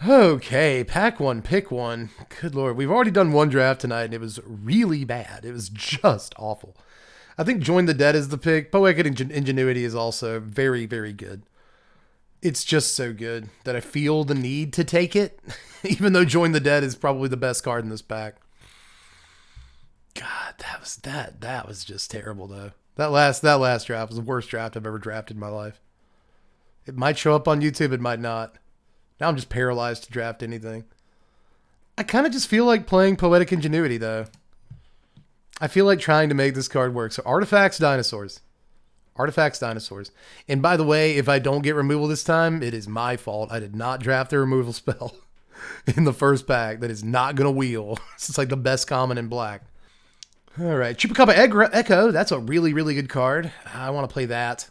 Okay, pack one, pick one. Good lord. We've already done one draft tonight and it was really bad. It was just awful. I think Join the Dead is the pick. Poetic Ingenuity is also very, very good. It's just so good that I feel the need to take it, even though Join the Dead is probably the best card in this pack. God, that was just terrible though. That last draft was the worst draft I've ever drafted in my life. It might show up on YouTube, it might not. Now I'm just paralyzed to draft anything. I kind of just feel like playing Poetic Ingenuity though. I feel like trying to make this card work. So Artifacts, Dinosaurs. Artifacts, Dinosaurs. And by the way, if I don't get removal this time, it is my fault. I did not draft the removal spell in the first pack. That is not going to wheel. It's like the best common in black. All right. Chupacabra Echo. That's a really, really good card. I want to play that.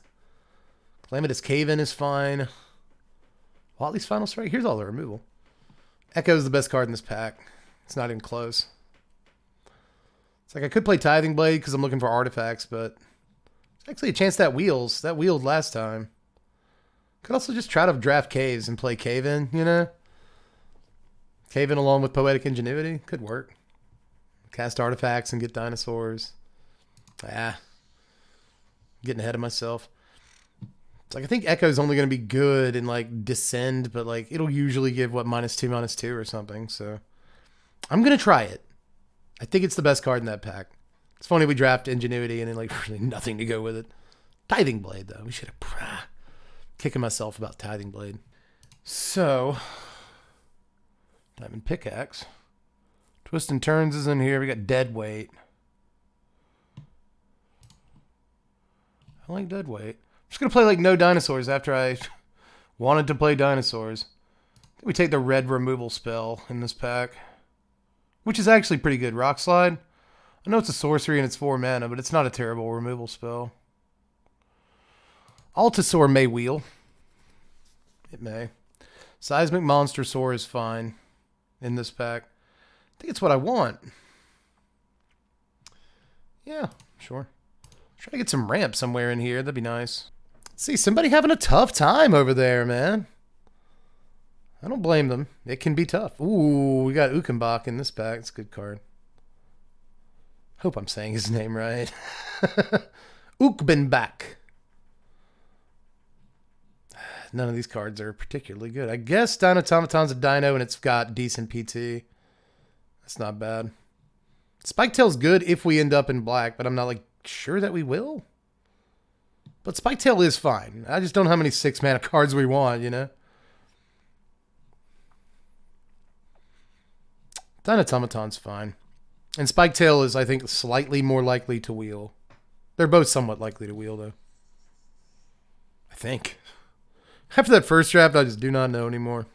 Calamitous Cave-In is fine. Watley's Final Strike. Here's all the removal. Echo is the best card in this pack. It's not even close. It's like I could play Tithing Blade because I'm looking for artifacts, but there's actually a chance that wheels. That wheeled last time. Could also just try to draft Caves and play Cave-In, you know? Cave-In along with Poetic Ingenuity. Could work. Cast artifacts and get dinosaurs. Getting ahead of myself. It's like I think Echo's only going to be good in like Descend, but like it'll usually give what -2/-2 or something. So I'm going to try it. I think it's the best card in that pack. It's funny we draft Ingenuity and then like really nothing to go with it. Tithing Blade though. We should have kicking myself about Tithing Blade. So Diamond Pickaxe. Twist and Turns is in here. We got Dead Weight. I like Dead Weight. I'm just gonna play like no dinosaurs after I wanted to play dinosaurs. We take the red removal spell in this pack, which is actually pretty good. Rock Slide. I know it's a sorcery and it's 4 mana, but it's not a terrible removal spell. Altasaur may wheel. It may. Seismic Monster Soar is fine in this pack. I think it's what I want. Yeah, sure. Try to get some ramp somewhere in here. That'd be nice. See, somebody having a tough time over there, man. I don't blame them. It can be tough. Ooh, we got Ukenbach in this pack. It's a good card. Hope I'm saying his name right. Ukbenbach. None of these cards are particularly good. I guess Dinotomaton's a dino and it's got decent PT. That's not bad. Spiketail's good if we end up in black, but I'm not like sure that we will. But Spiketail is fine. I just don't know how many 6-mana cards we want, you know? Dinotomaton's fine. And Spiketail is, I think, slightly more likely to wheel. They're both somewhat likely to wheel, though. I think. After that first draft, I just do not know anymore.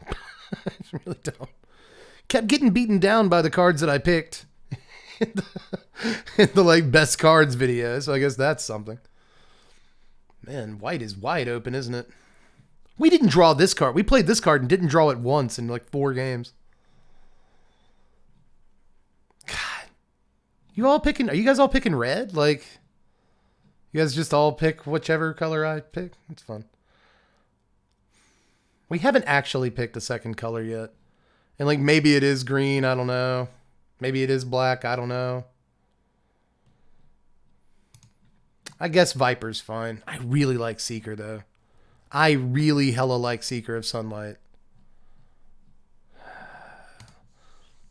I really don't. Kept getting beaten down by the cards that I picked in the like best cards video, so I guess that's something. Man, white is wide open, isn't it? We didn't draw this card. We played this card and didn't draw it once in like 4 games. God. Are you guys all picking red? Like, you guys just all pick whichever color I pick? It's fun. We haven't actually picked a second color yet. And like maybe it is green, I don't know. Maybe it is black, I don't know. I guess Viper's fine. I really like Seeker though. I really hella like Seeker of Sunlight.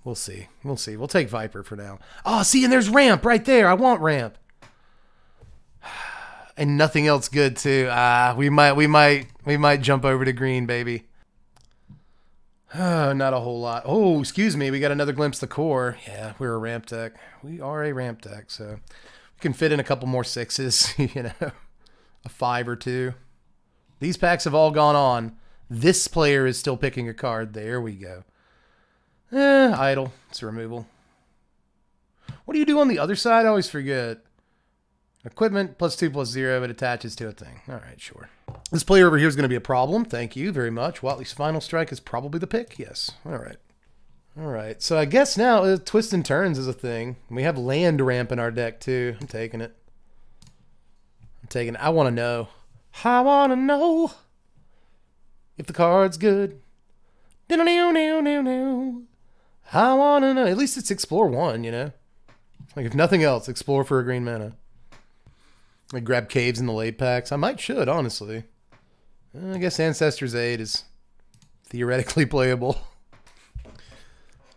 We'll see. We'll see. We'll take Viper for now. Oh, see, and there's ramp right there. I want ramp. And nothing else good too. We might jump over to green, baby. Not a whole lot. Oh, excuse me. We got another glimpse of the core. Yeah, we're a ramp deck. We are a ramp deck, so we can fit in a couple more 6s, you know, a 5 or 2. These packs have all gone on. This player is still picking a card. There we go. Idle. It's a removal. What do you do on the other side? I always forget. Equipment +2/+0. It attaches to a thing. All right, sure. This player over here is going to be a problem. Thank you very much. Watley's Final Strike is probably the pick. Yes. All right. All right. So I guess now Twist and Turns is a thing. We have land ramp in our deck too. I'm taking it. I want to know. I want to know if the card's good. I wanna know. At least it's explore 1, you know? Like, if nothing else, explore for a green mana. Like, grab caves in the late packs. I should, honestly. I guess Ancestor's Aid is theoretically playable.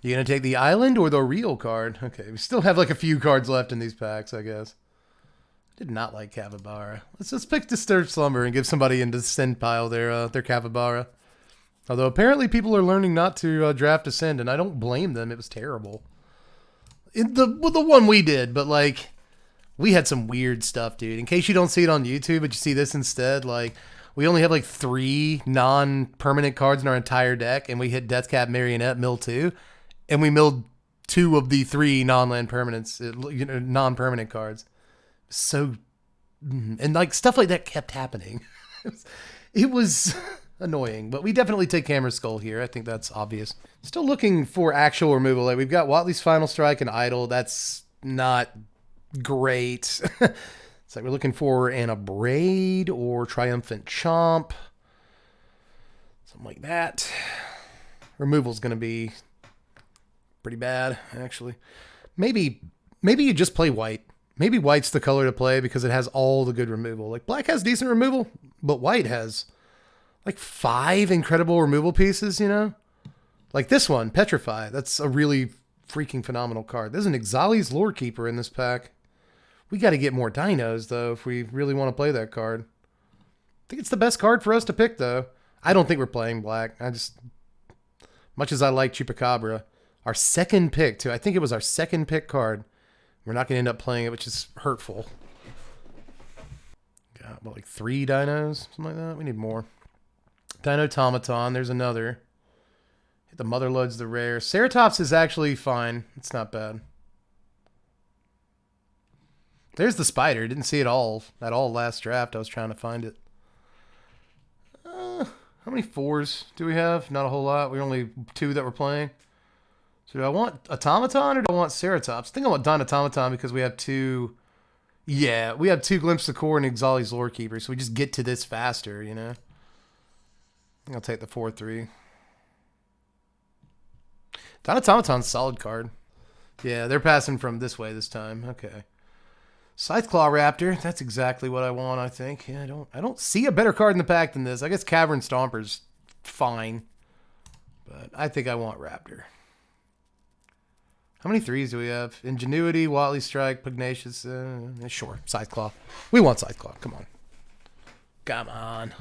You gonna take the island or the real card? Okay, we still have like a few cards left in these packs, I guess. Did not like Capybara. Let's pick Disturbed Slumber and give somebody in the send pile their Capybara. Although apparently people are learning not to draft Ascend, and I don't blame them. It was terrible. The one we did, but like we had some weird stuff, dude. In case you don't see it on YouTube, but you see this instead, like we only have like 3 non-permanent cards in our entire deck, and we hit Deathcap Marionette mill 2. And we milled 2 of the 3 non-land permanents, non-permanent cards. So, and like stuff like that kept happening. It was annoying, but we definitely take Hammer Skull here. I think that's obvious. Still looking for actual removal. Like we've got Watley's Final Strike and Idol. That's not great. It's like we're looking for an Abrade or Triumphant Chomp. Something like that. Removal's going to be pretty bad, actually. Maybe you just play white. Maybe white's the color to play because it has all the good removal. Like black has decent removal, but white has like 5 incredible removal pieces, you know? Like this one, Petrify. That's a really freaking phenomenal card. There's an Ixalan's Lore Keeper in this pack. We got to get more dinos, though, if we really want to play that card. I think it's the best card for us to pick, though. I don't think we're playing black. Much as I like Chupacabra, our second pick, too. I think it was our second pick card. We're not going to end up playing it, which is hurtful. Got, what, like 3 dinos? Something like that? We need more. Dinotomaton. There's another. Hit the Motherlode's the rare. Ceratops is actually fine. It's not bad. There's the spider. Didn't see it all at all last draft. I was trying to find it. How many 4s do we have? Not a whole lot. We're only 2 that we're playing. So do I want Automaton or do I want Ceratops? I think I want Dinotomaton because we have 2... Yeah, we have 2 Glimpse of Core and Ixalan's Lore Keeper, so we just get to this faster, you know? I think I'll take the 4-3. Dinotomaton's a solid card. Yeah, they're passing from this way this time. Okay. Scytheclaw Raptor. That's exactly what I want, I think. Yeah, I don't see a better card in the pack than this. I guess Cavern Stomper's fine. But I think I want Raptor. How many 3s do we have? Ingenuity, Watley Strike, Pugnacious. Sure, Scytheclaw. We want Scytheclaw. Come on. Come on.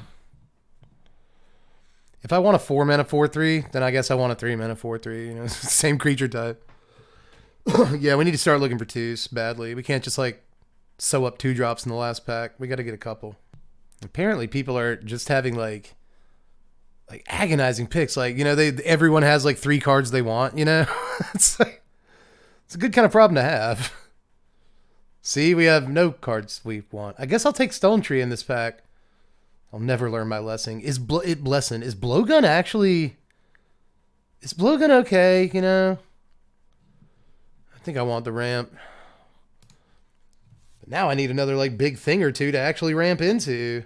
If I want a 4-mana 4-3, then I guess I want a 3-mana 4-3. You know, same creature type. Yeah, we need to start looking for 2s badly. We can't just like sew up 2 drops in the last pack. We got to get a couple. Apparently, people are just having like agonizing picks. Like, you know, everyone has like 3 cards they want. You know, it's a good kind of problem to have. See, we have no cards we want. I guess I'll take Stone Tree in this pack. I'll never learn my lesson. Is Blowgun actually? Is Blowgun okay? You know. I think I want the ramp. But now I need another like big thing or 2 to actually ramp into.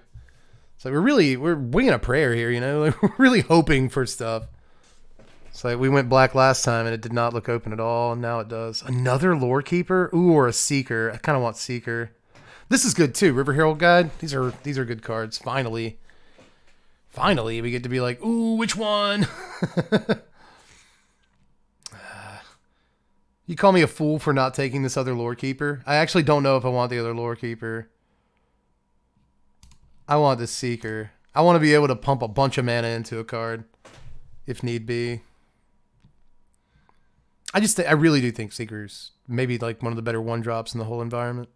So we're winging a prayer here, you know. Like, we're really hoping for stuff. It's like we went black last time and it did not look open at all, and now it does. Another Lore Keeper? Ooh, or a Seeker. I kind of want Seeker. This is good too. River Herald Guide. These are good cards. Finally we get to be like, ooh, which one? You call me a fool for not taking this other Lore Keeper? I actually don't know if I want the other Lore Keeper. I want this Seeker. I want to be able to pump a bunch of mana into a card if need be. I really do think Seeker's maybe like one of the better 1-drops in the whole environment.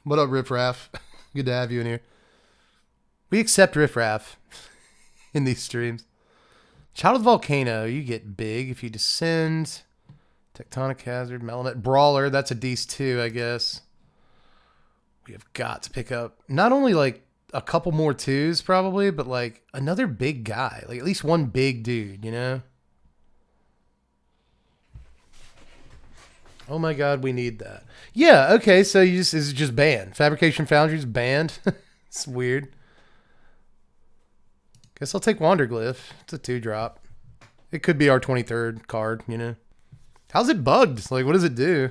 What up, Riff Raff? Good to have you in here. We accept Riff Raff in these streams. Child of the Volcano, you get big if you descend. Tectonic Hazard, Melanet, Brawler, that's a Dece 2, I guess. We have got to pick up not only like a couple more 2s probably, but like another big guy. Like at least one big dude, you know? Oh my god, we need that. Yeah, okay, so is it just banned? Fabrication Foundry's banned? It's weird. Guess I'll take Wanderglyph. It's a 2-drop. It could be our 23rd card, you know. How's it bugged? Like, what does it do?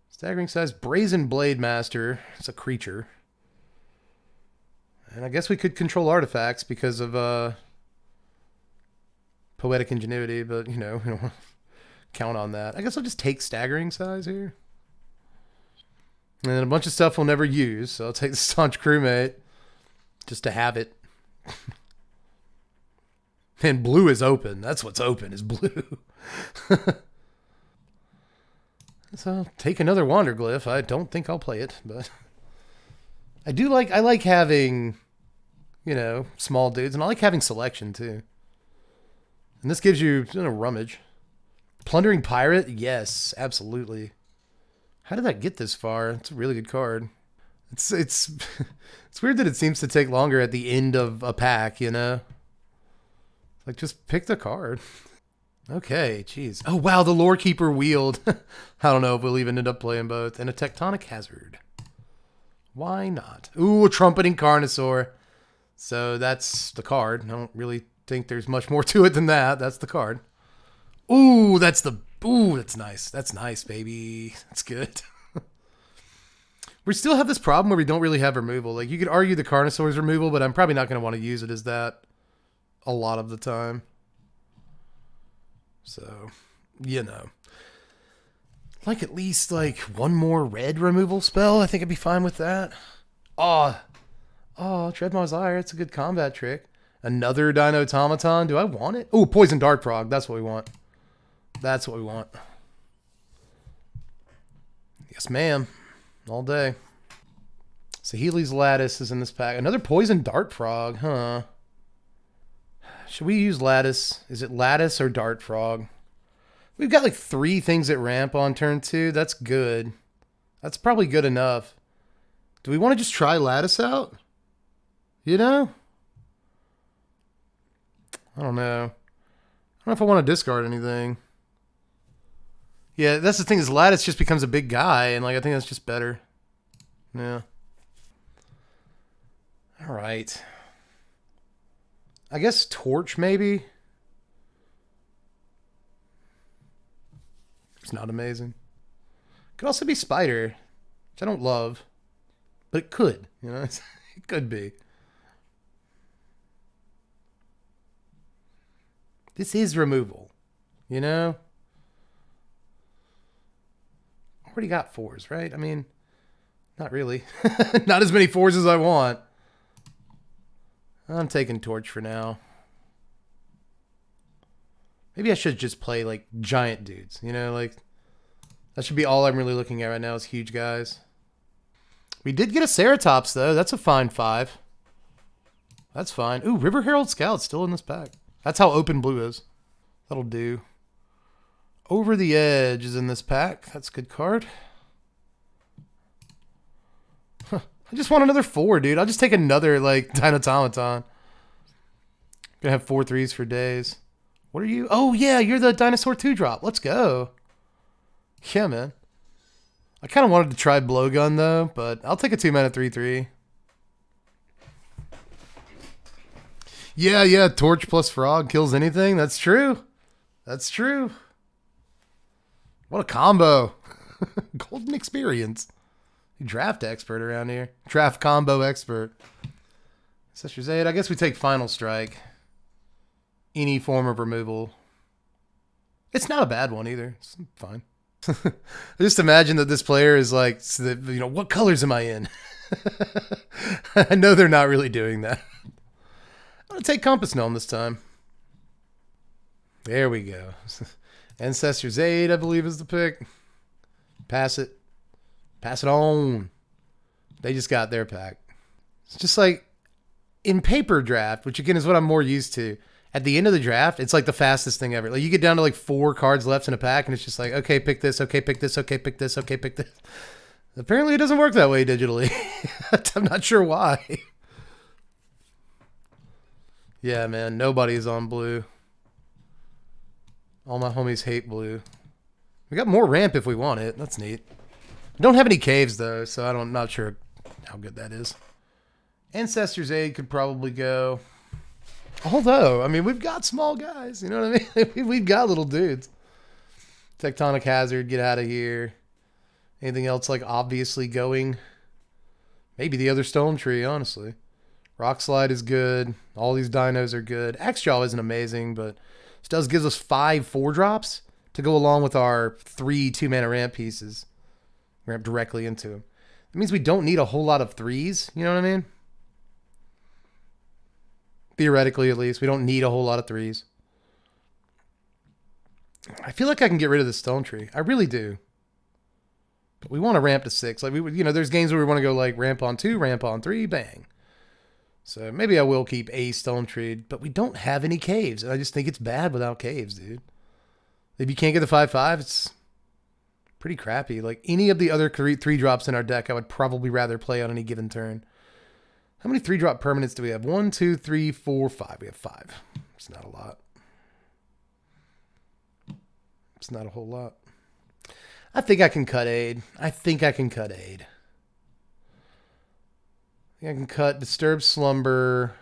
Staggering size. Brazen Blade Master. It's a creature. And I guess we could control artifacts because of Poetic Ingenuity, but, you know, we don't want to count on that. I guess I'll just take Staggering Size here. And then a bunch of stuff we'll never use, so I'll take the Staunch Crewmate just to have it. And blue is open. That's what's open, is blue. So I'll take another Wanderglyph. I don't think I'll play it, but I like having, you know, small dudes, and I like having selection too. And this gives you a rummage. Plundering Pirate? Yes, absolutely. How did that get this far? It's a really good card. It's it's weird that it seems to take longer at the end of a pack, you know? Like, just pick the card. Okay, jeez. Oh, wow, the Lore Keeper Wield. I don't know if we'll even end up playing both. And a Tectonic Hazard. Why not? Ooh, a Trumpeting Carnosaur. So that's the card. I don't really think there's much more to it than that. That's the card. Ooh, that's nice. That's nice, baby. That's good. We still have this problem where we don't really have removal. Like, you could argue the Carnosaur's removal, but I'm probably not going to want to use it as that a lot of the time. So, you know. Like, at least, like, one more red removal spell. I think I'd be fine with that. Oh, Dreadmaw's Ire. It's a good combat trick. Another Dino Automaton. Do I want it? Oh, Poison Dart Frog. That's what we want. That's what we want. Yes, ma'am. All day. Saheeli's Lattice is in this pack. Another Poison Dart Frog, huh? Should we use Lattice? Is it Lattice or Dart Frog? We've got like 3 things at ramp on turn 2. That's good. That's probably good enough. Do we want to just try Lattice out? You know? I don't know. I don't know if I want to discard anything. Yeah, that's the thing, is Lattice just becomes a big guy, and like I think that's just better. Yeah. All right. I guess Torch, maybe? It's not amazing. Could also be Spider, which I don't love. But it could, you know? It could be. This is removal, you know? Already got 4s, right? I mean, not really. Not as many 4s as I want. I'm taking Torch for now. Maybe I should just play, like, giant dudes, you know? Like, that should be all I'm really looking at right now is huge guys. We did get a Ceratops, though. That's a fine 5. That's fine. Ooh, River Herald Scout's still in this pack. That's how open blue is. That'll do. Over the Edge is in this pack. That's a good card. Huh. I just want another 4, dude. I'll just take another, like, Dinotomaton. Gonna have 4 3s for days. What are you? Oh, yeah, you're the Dinosaur 2-drop. Let's go. Yeah, man. I kind of wanted to try Blowgun, though, but I'll take a 2-mana 3/3. Yeah, Torch plus Frog kills anything. That's true. That's true. What a combo. Golden experience. Draft expert around here. Draft combo expert. Ancestors 8. I guess we take Final Strike. Any form of removal. It's not a bad one either. It's fine. I just imagine that this player is like, you know, what colors am I in? I know they're not really doing that. I'm going to take Compass Gnome this time. There we go. Ancestors 8, I believe, is the pick. Pass it. Pass it on. They just got their pack. It's just like in paper draft, which again is what I'm more used to. At the end of the draft, it's like the fastest thing ever. Like you get down to like 4 cards left in a pack, and it's just like, okay, pick this, okay, pick this, okay, pick this, okay, pick this. Apparently it doesn't work that way digitally. I'm not sure why. Yeah, man, nobody's on blue. All my homies hate blue. We got more ramp if we want it. That's neat. We don't have any caves, though, so I'm not sure how good that is. Ancestors 8 could probably go. Although, I mean, we've got small guys. You know what I mean? We've got little dudes. Tectonic Hazard, get out of here. Anything else like obviously going? Maybe the other Stone Tree, honestly. Rock Slide is good. All these dinos are good. Axejaw isn't amazing, but this does gives us 5 4-drops to go along with our 3 2-mana ramp pieces. Ramp directly into them. That means we don't need a whole lot of 3s. You know what I mean? Theoretically, at least. We don't need a whole lot of 3s. I feel like I can get rid of the Stone Tree. I really do. But we want to ramp to 6. Like, we would, you know, there's games where we want to go like ramp on 2, ramp on 3, bang. So maybe I will keep a Stone Tree, but we don't have any caves. And I just think it's bad without caves, dude. If you can't get the 5/5, it's pretty crappy. Like any of the other 3-drops in our deck, I would probably rather play on any given turn. How many 3-drop permanents do we have? 1, 2, 3, 4, 5. We have 5. It's not a lot. It's not a whole lot. I think I can cut Aid. I think I can cut Disturb Slumber.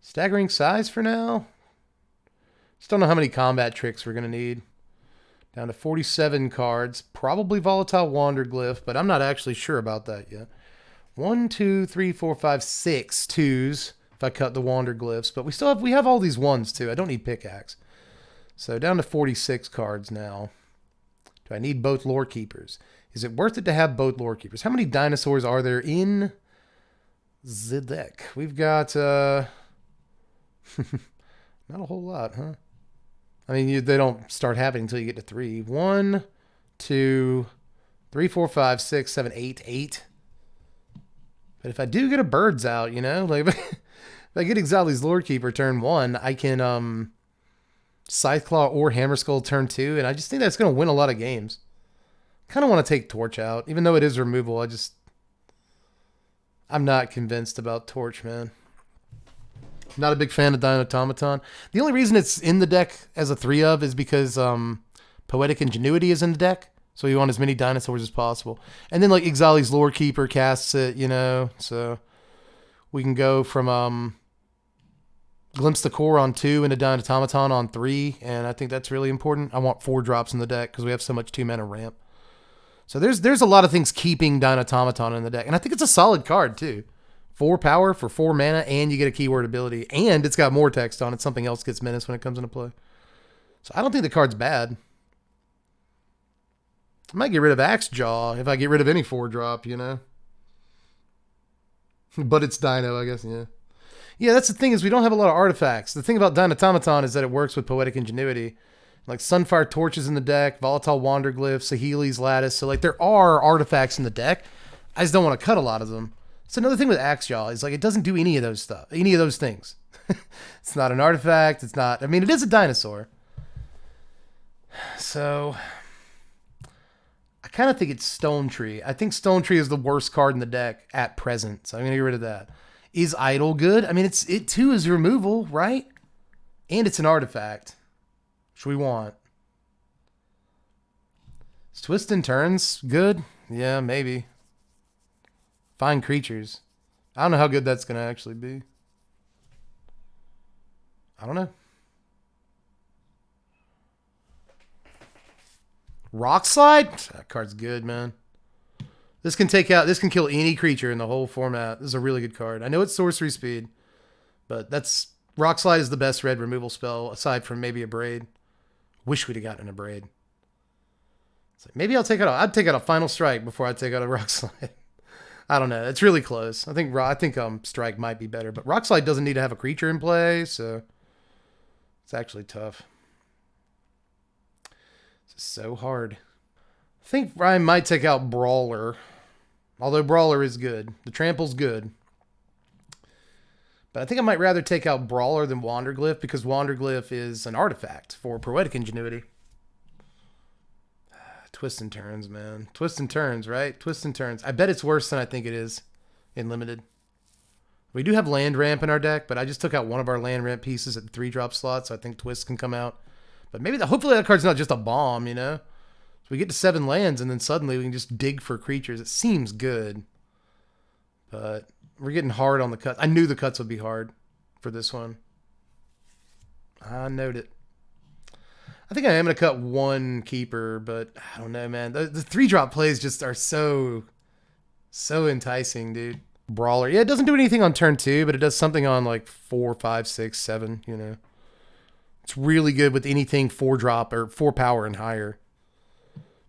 Staggering Size for now. Just don't know how many combat tricks we're going to need. Down to 47 cards. Probably Volatile Wanderglyph, but I'm not actually sure about that yet. 1, 2, 3, 4, 5, 6 2s if I cut the Wanderglyphs. But we have all these 1s too. I don't need Pickaxe. So down to 46 cards now. Do I need both Lore Keepers? Is it worth it to have both Lore Keepers? How many dinosaurs are there in the deck? We've got not a whole lot, huh? I mean, they don't start happening until you get to 3. 1, 2, 3, 4, 5, 6, 7, 8. 8. But if I do get a Birds out, you know, like if I get Exili's Lore Keeper turn 1, I can Scytheclaw or Hammerskull turn 2, and I just think that's going to win a lot of games. Kind of want to take Torch out, even though it is removal. I'm not convinced about Torch, man. I'm not a big fan of Dinotomaton. The only reason it's in the deck as a 3 of is because Poetic Ingenuity is in the deck, so you want as many dinosaurs as possible. And then like Exili's Lore Keeper casts it, you know, so we can go from Glimpse the Core on 2 and a Dinotomaton on 3, and I think that's really important. I want 4 drops in the deck because we have so much 2-mana ramp. So there's a lot of things keeping Dinotomaton in the deck, and I think it's a solid card too. 4 power for 4 mana, and you get a keyword ability, and it's got more text on it. Something else gets menace when it comes into play. So I don't think the card's bad. I might get rid of Axejaw if I get rid of any 4-drop, you know. But it's Dino, I guess, yeah. Yeah, that's the thing is we don't have a lot of artifacts. The thing about Dinotomaton is that it works with Poetic Ingenuity. Like Sunfire Torch is in the deck, Volatile Wanderglyph, Saheeli's Lattice. So like there are artifacts in the deck. I just don't want to cut a lot of them. So another thing with Axejaw is like it doesn't do any of those things. It's not an artifact. It's not. I mean, it is a dinosaur. So I kind of think it's Stone Tree. I think Stone Tree is the worst card in the deck at present. So I'm gonna get rid of that. Is Idol good? I mean, it too is removal, right? And it's an artifact. Which we want. Is Twist and Turns good? Yeah, maybe. Find Creatures. I don't know how good that's going to actually be. I don't know. Rock Slide? That card's good, man. This can kill any creature in the whole format. This is a really good card. I know it's sorcery speed, but Rock Slide is the best red removal spell aside from maybe a Braid. Wish we'd have gotten a Braid. It's like maybe I'd take out a Final Strike before I take out a Rock Slide. I don't know. It's really close. I think Strike might be better, but Rock Slide doesn't need to have a creature in play, so it's actually tough. This is so hard. I think Ryan might take out Brawler. Although Brawler is good. The Trample's good. But I think I might rather take out Brawler than Wanderglyph because Wanderglyph is an artifact for Poetic Ingenuity. Twist and Turns, man. Twist and Turns, right? Twist and Turns. I bet it's worse than I think it is in Limited. We do have land ramp in our deck, but I just took out one of our land ramp pieces at the 3-drop slot, so I think Twist can come out. But maybe hopefully that card's not just a bomb, you know? So we get to 7 lands, and then suddenly we can just dig for creatures. It seems good. But we're getting hard on the cuts. I knew the cuts would be hard for this one. I note it. I think I am going to cut one keeper, but I don't know, man. The 3-drop plays just are so enticing, dude. Brawler. Yeah, it doesn't do anything on turn 2, but it does something on like 4, 5, 6, 7, you know. It's really good with anything 4-drop or 4 power and higher.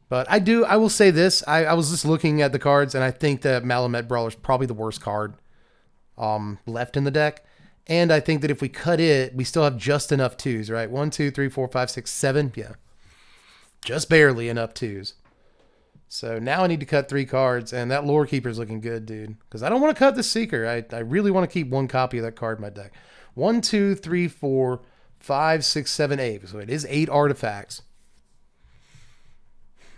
But I will say this. I was just looking at the cards, and I think that Malamet Brawler is probably the worst card left in the deck. And I think that if we cut it, we still have just enough 2s, right? 1, 2, 3, 4, 5, 6, 7. Yeah. Just barely enough 2s. So now I need to cut 3 cards, and that Lore Keeper is looking good, dude. Because I don't want to cut the Seeker. I really want to keep one copy of that card in my deck. 1, 2, 3, 4, 5, 6, 7, 8. So it is 8 artifacts.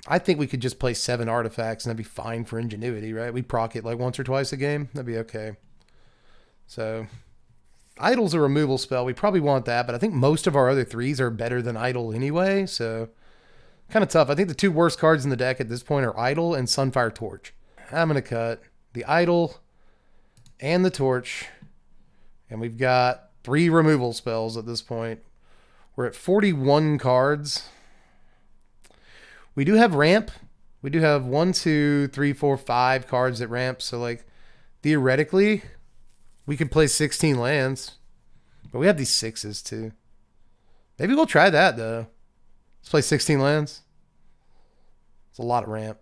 I think we could just play 7 artifacts, and that'd be fine for Ingenuity, right? We'd proc it like once or twice a game. That'd be okay. So Idle's a removal spell. We probably want that, but I think most of our other 3s are better than Idle anyway, so kind of tough. I think the 2 worst cards in the deck at this point are Idle and Sunfire Torch. I'm going to cut the Idle and the Torch, and we've got 3 removal spells at this point. We're at 41 cards. We do have ramp. We do have 1, 2, 3, 4, 5 cards that ramp, so like theoretically we could play 16 lands, but we have these 6s too. Maybe we'll try that though. Let's play 16 lands. It's a lot of ramp.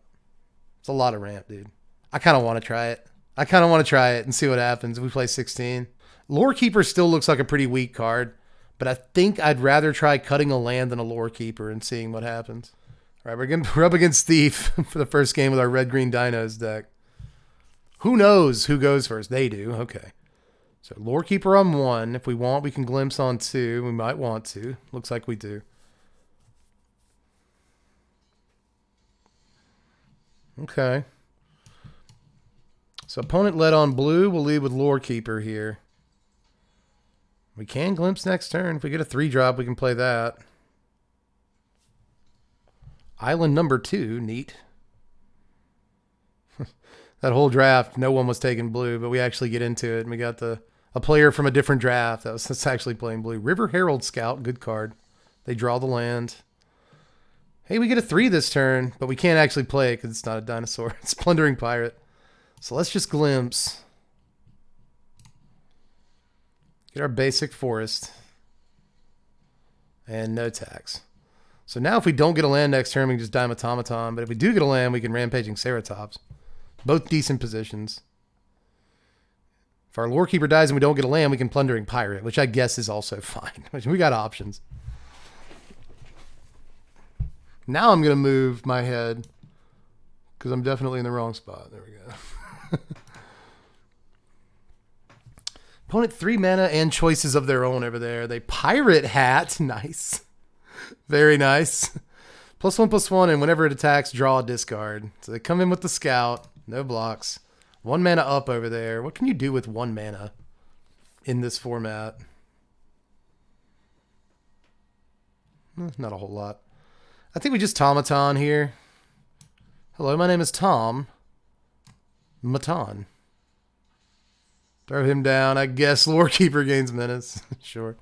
It's a lot of ramp, dude. I kind of want to try it. I kind of want to try it and see what happens if we play 16. Lore Keeper still looks like a pretty weak card, but I think I'd rather try cutting a land than a Lore Keeper and seeing what happens. All right, we're up against Thief for the first game with our Red-Green Dinos deck. Who knows who goes first? They do. Okay. So Lore Keeper on 1. If we want, we can glimpse on 2. We might want to. Looks like we do. Okay. So opponent led on blue. We'll lead with Lore Keeper here. We can glimpse next turn. If we get a 3-drop, we can play that. Island number 2. Neat. That whole draft, no one was taking blue, but we actually get into it. And we got a player from a different draft that's actually playing blue. River Herald Scout. Good card. They draw the land. Hey, we get a 3 this turn, but we can't actually play it because it's not a dinosaur. It's Plundering Pirate. So let's just glimpse. Get our basic forest. And no tax. So now if we don't get a land next turn, we can just Dime Automaton. But if we do get a land, we can Rampaging Ceratops. Both decent positions. If our Lore Keeper dies and we don't get a land, we can Plundering Pirate, which I guess is also fine. We got options. Now I'm going to move my head because I'm definitely in the wrong spot. There we go. Opponent 3 mana and choices of their own over there. They Pirate Hat. Nice. Very nice. +1/+1, and whenever it attacks, draw a discard. So they come in with the Scout. No blocks. 1 mana up over there. What can you do with 1 mana in this format? Not a whole lot. I think we just Tomaton here. Hello, my name is Tom Maton. Throw him down. I guess Lore Keeper gains menace. Sure.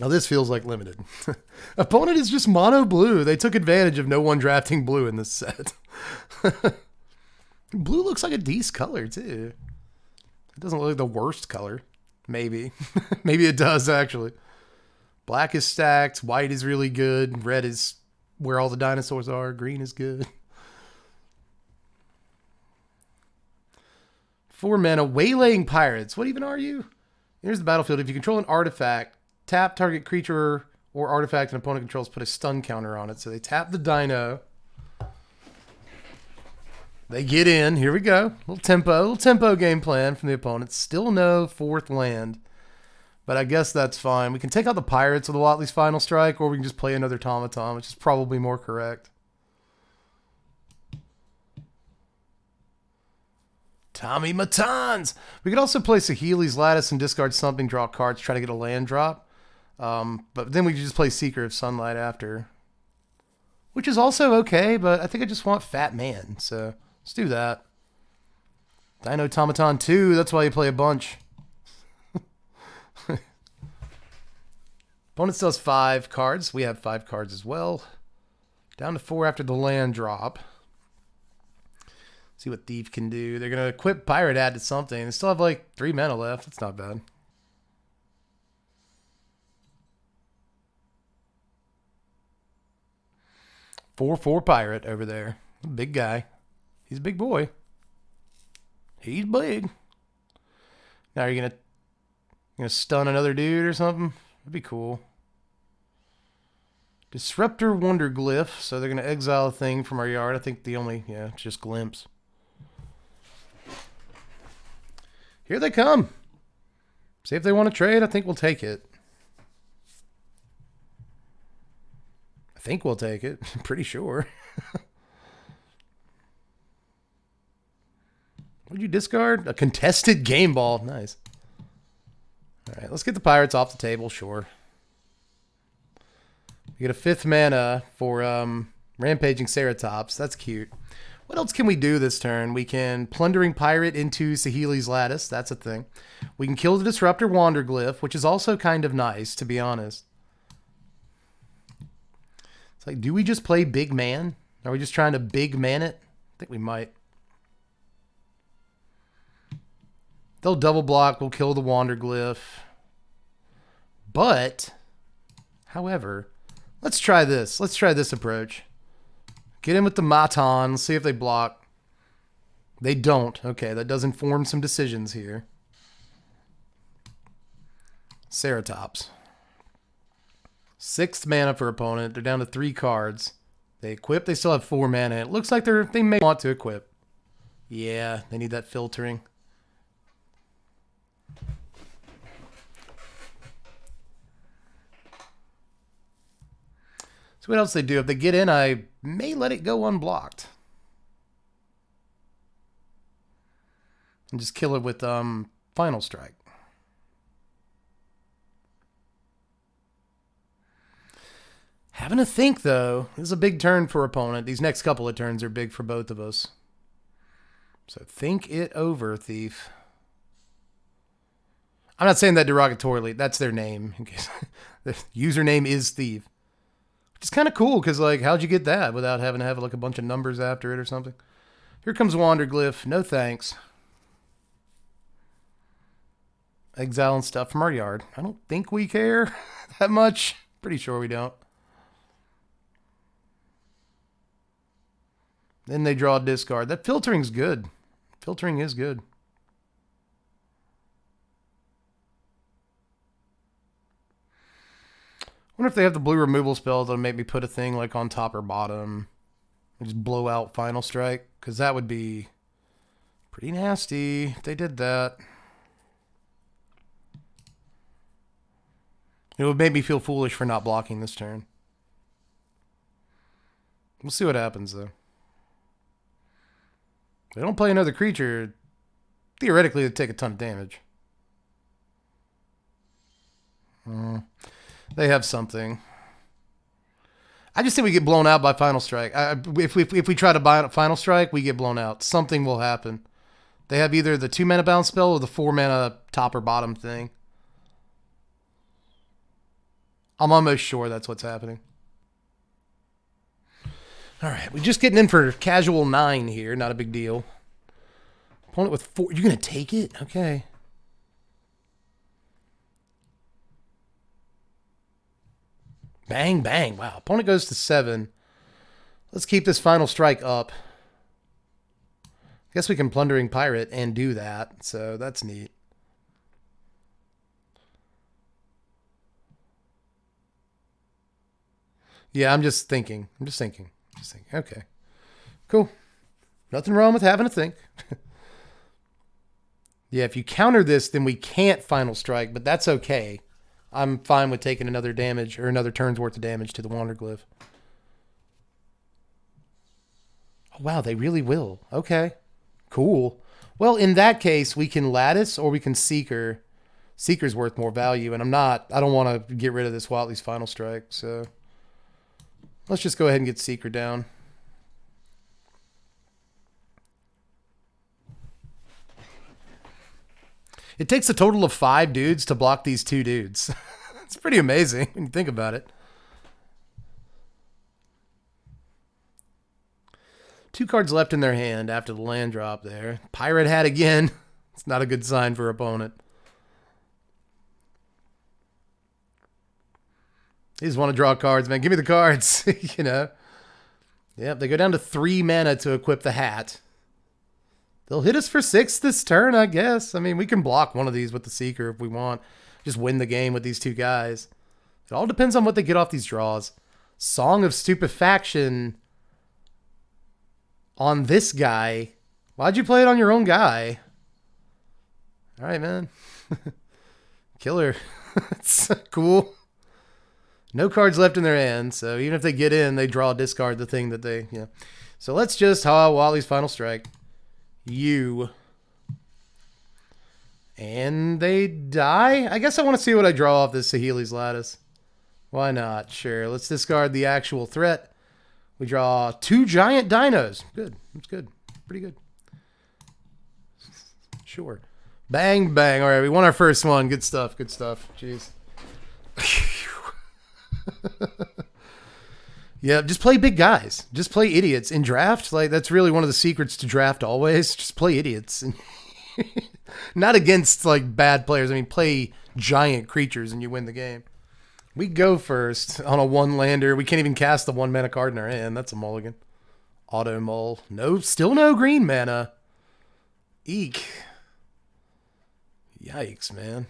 Now this feels like limited. Opponent is just mono blue. They took advantage of no one drafting blue in this set. Blue looks like a decent color too. It doesn't look like the worst color. Maybe. Maybe it does actually. Black is stacked. White is really good. Red is where all the dinosaurs are. Green is good. 4 mana. Waylaying Pirates. What even are you? Here's the battlefield. If you control an artifact, tap target creature or artifact an opponent controls, put a stun counter on it. So they tap the dino. They get in. Here we go. Little tempo game plan from the opponent. Still no 4th land. But I guess that's fine. We can take out the Pirates with a Watley's Final Strike, or we can just play another Tomaton, which is probably more correct. Tommy Matons! We could also play Saheeli's Lattice and discard something, draw cards, try to get a land drop. But then we could just play Seeker of Sunlight after. Which is also okay, but I think I just want Fat Man. So let's do that. Dino Automaton 2, that's why you play a bunch. Opponent still has 5 cards. We have 5 cards as well. Down to 4 after the land drop. See what Thief can do. They're going to equip Pirate, add to something. They still have like 3 mana left. That's not bad. Four Pirate over there. Big guy. He's a big boy. He's big. Now you're gonna stun another dude or something? That'd be cool. Disruptor Wonder Glyph. So they're gonna exile a thing from our yard. I think the only, yeah, it's just Glimpse. Here they come. See if they want to trade. I think we'll take it. I think we'll take it. I'm pretty sure. What'd you discard? A contested game ball. Nice. All right, let's get the Pirates off the table. Sure. We get a 5th mana for Rampaging Ceratops. That's cute. What else can we do this turn? We can Plundering Pirate into Saheeli's Lattice. That's a thing. We can kill the Disruptor Wanderglyph, which is also kind of nice, to be honest. It's like, do we just play big man? Are we just trying to big man it? I think we might. They'll double block. We'll kill the Wanderglyph. But, however, let's try this. Let's try this approach. Get in with the Maton. See if they block. They don't. Okay, that does inform some decisions here. Ceratops. 6th mana for opponent. They're down to 3 cards. They equip. They still have 4 mana. It looks like they may want to equip. Yeah, they need that filtering. So what else they do? If they get in, I may let it go unblocked. And just kill it with Final Strike. Having to think, though. This is a big turn for opponent. These next couple of turns are big for both of us. So think it over, Thief. I'm not saying that derogatorily. That's their name. In case the username is Thief. Which is kind of cool, because, like, how'd you get that without having to have, like, a bunch of numbers after it or something? Here comes Wanderglyph. No thanks. Exiling stuff from our yard. I don't think we care that much. Pretty sure we don't. Then they draw a discard. That filtering's good. Filtering is good. I wonder if they have the blue removal spell that'll make me put a thing like on top or bottom. And just blow out Final Strike. Because that would be pretty nasty if they did that. It would make me feel foolish for not blocking this turn. We'll see what happens, though. If they don't play another creature, theoretically they'd take a ton of damage. They have something. I just think we get blown out by Final Strike. If we try to buy Final Strike, we get blown out. Something will happen. They have either the 2 mana bounce spell or the 4 mana top or bottom thing. I'm almost sure that's what's happening. All right, we're just getting in for casual 9 here. Not a big deal. Opponent with 4. You're going to take it? Okay. Bang, bang. Wow. Opponent goes to 7. Let's keep this Final Strike up. I guess we can Plundering Pirate and do that. So that's neat. Yeah, I'm just thinking. Okay. Cool. Nothing wrong with having to think. Yeah, if you counter this, then we can't Final Strike, but that's okay. I'm fine with taking another damage or another turn's worth of damage to the Wanderglyph. Oh, wow, they really will. Okay. Cool. Well, in that case, we can Lattice or we can Seeker. Seeker's worth more value, and I don't want to get rid of this Watley's Final Strike, so let's just go ahead and get Seeker down. It takes a total of 5 dudes to block these 2 dudes. It's pretty amazing when you think about it. 2 cards left in their hand after the land drop there. Pirate Hat again. It's not a good sign for opponent. They just want to draw cards, man. Give me the cards, you know. Yep, they go down to 3 mana to equip the hat. They'll hit us for 6 this turn, I guess. I mean, we can block one of these with the Seeker if we want. Just win the game with these 2 guys. It all depends on what they get off these draws. Song of Stupefaction on this guy. Why'd you play it on your own guy? All right, man. Killer. It's cool. No cards left in their hand, so even if they get in, they draw, discard the thing that they, you know. So let's just Wally's Final Strike. You. And they die? I guess I want to see what I draw off this Saheeli's Lattice. Why not? Sure. Let's discard the actual threat. We draw 2 giant dinos. Good. That's good. Pretty good. Sure. Bang, bang. All right, we won our first one. Good stuff. Good stuff. Jeez. Yeah, just play big guys. Just play idiots. In draft, like, that's really one of the secrets to draft always. Just play idiots. Not against, like, bad players. I mean, play giant creatures and you win the game. We go first on a 1-lander. We can't even cast the 1 mana card in our hand. That's a mulligan. Auto mull. No, still no green mana. Eek. Yikes, man.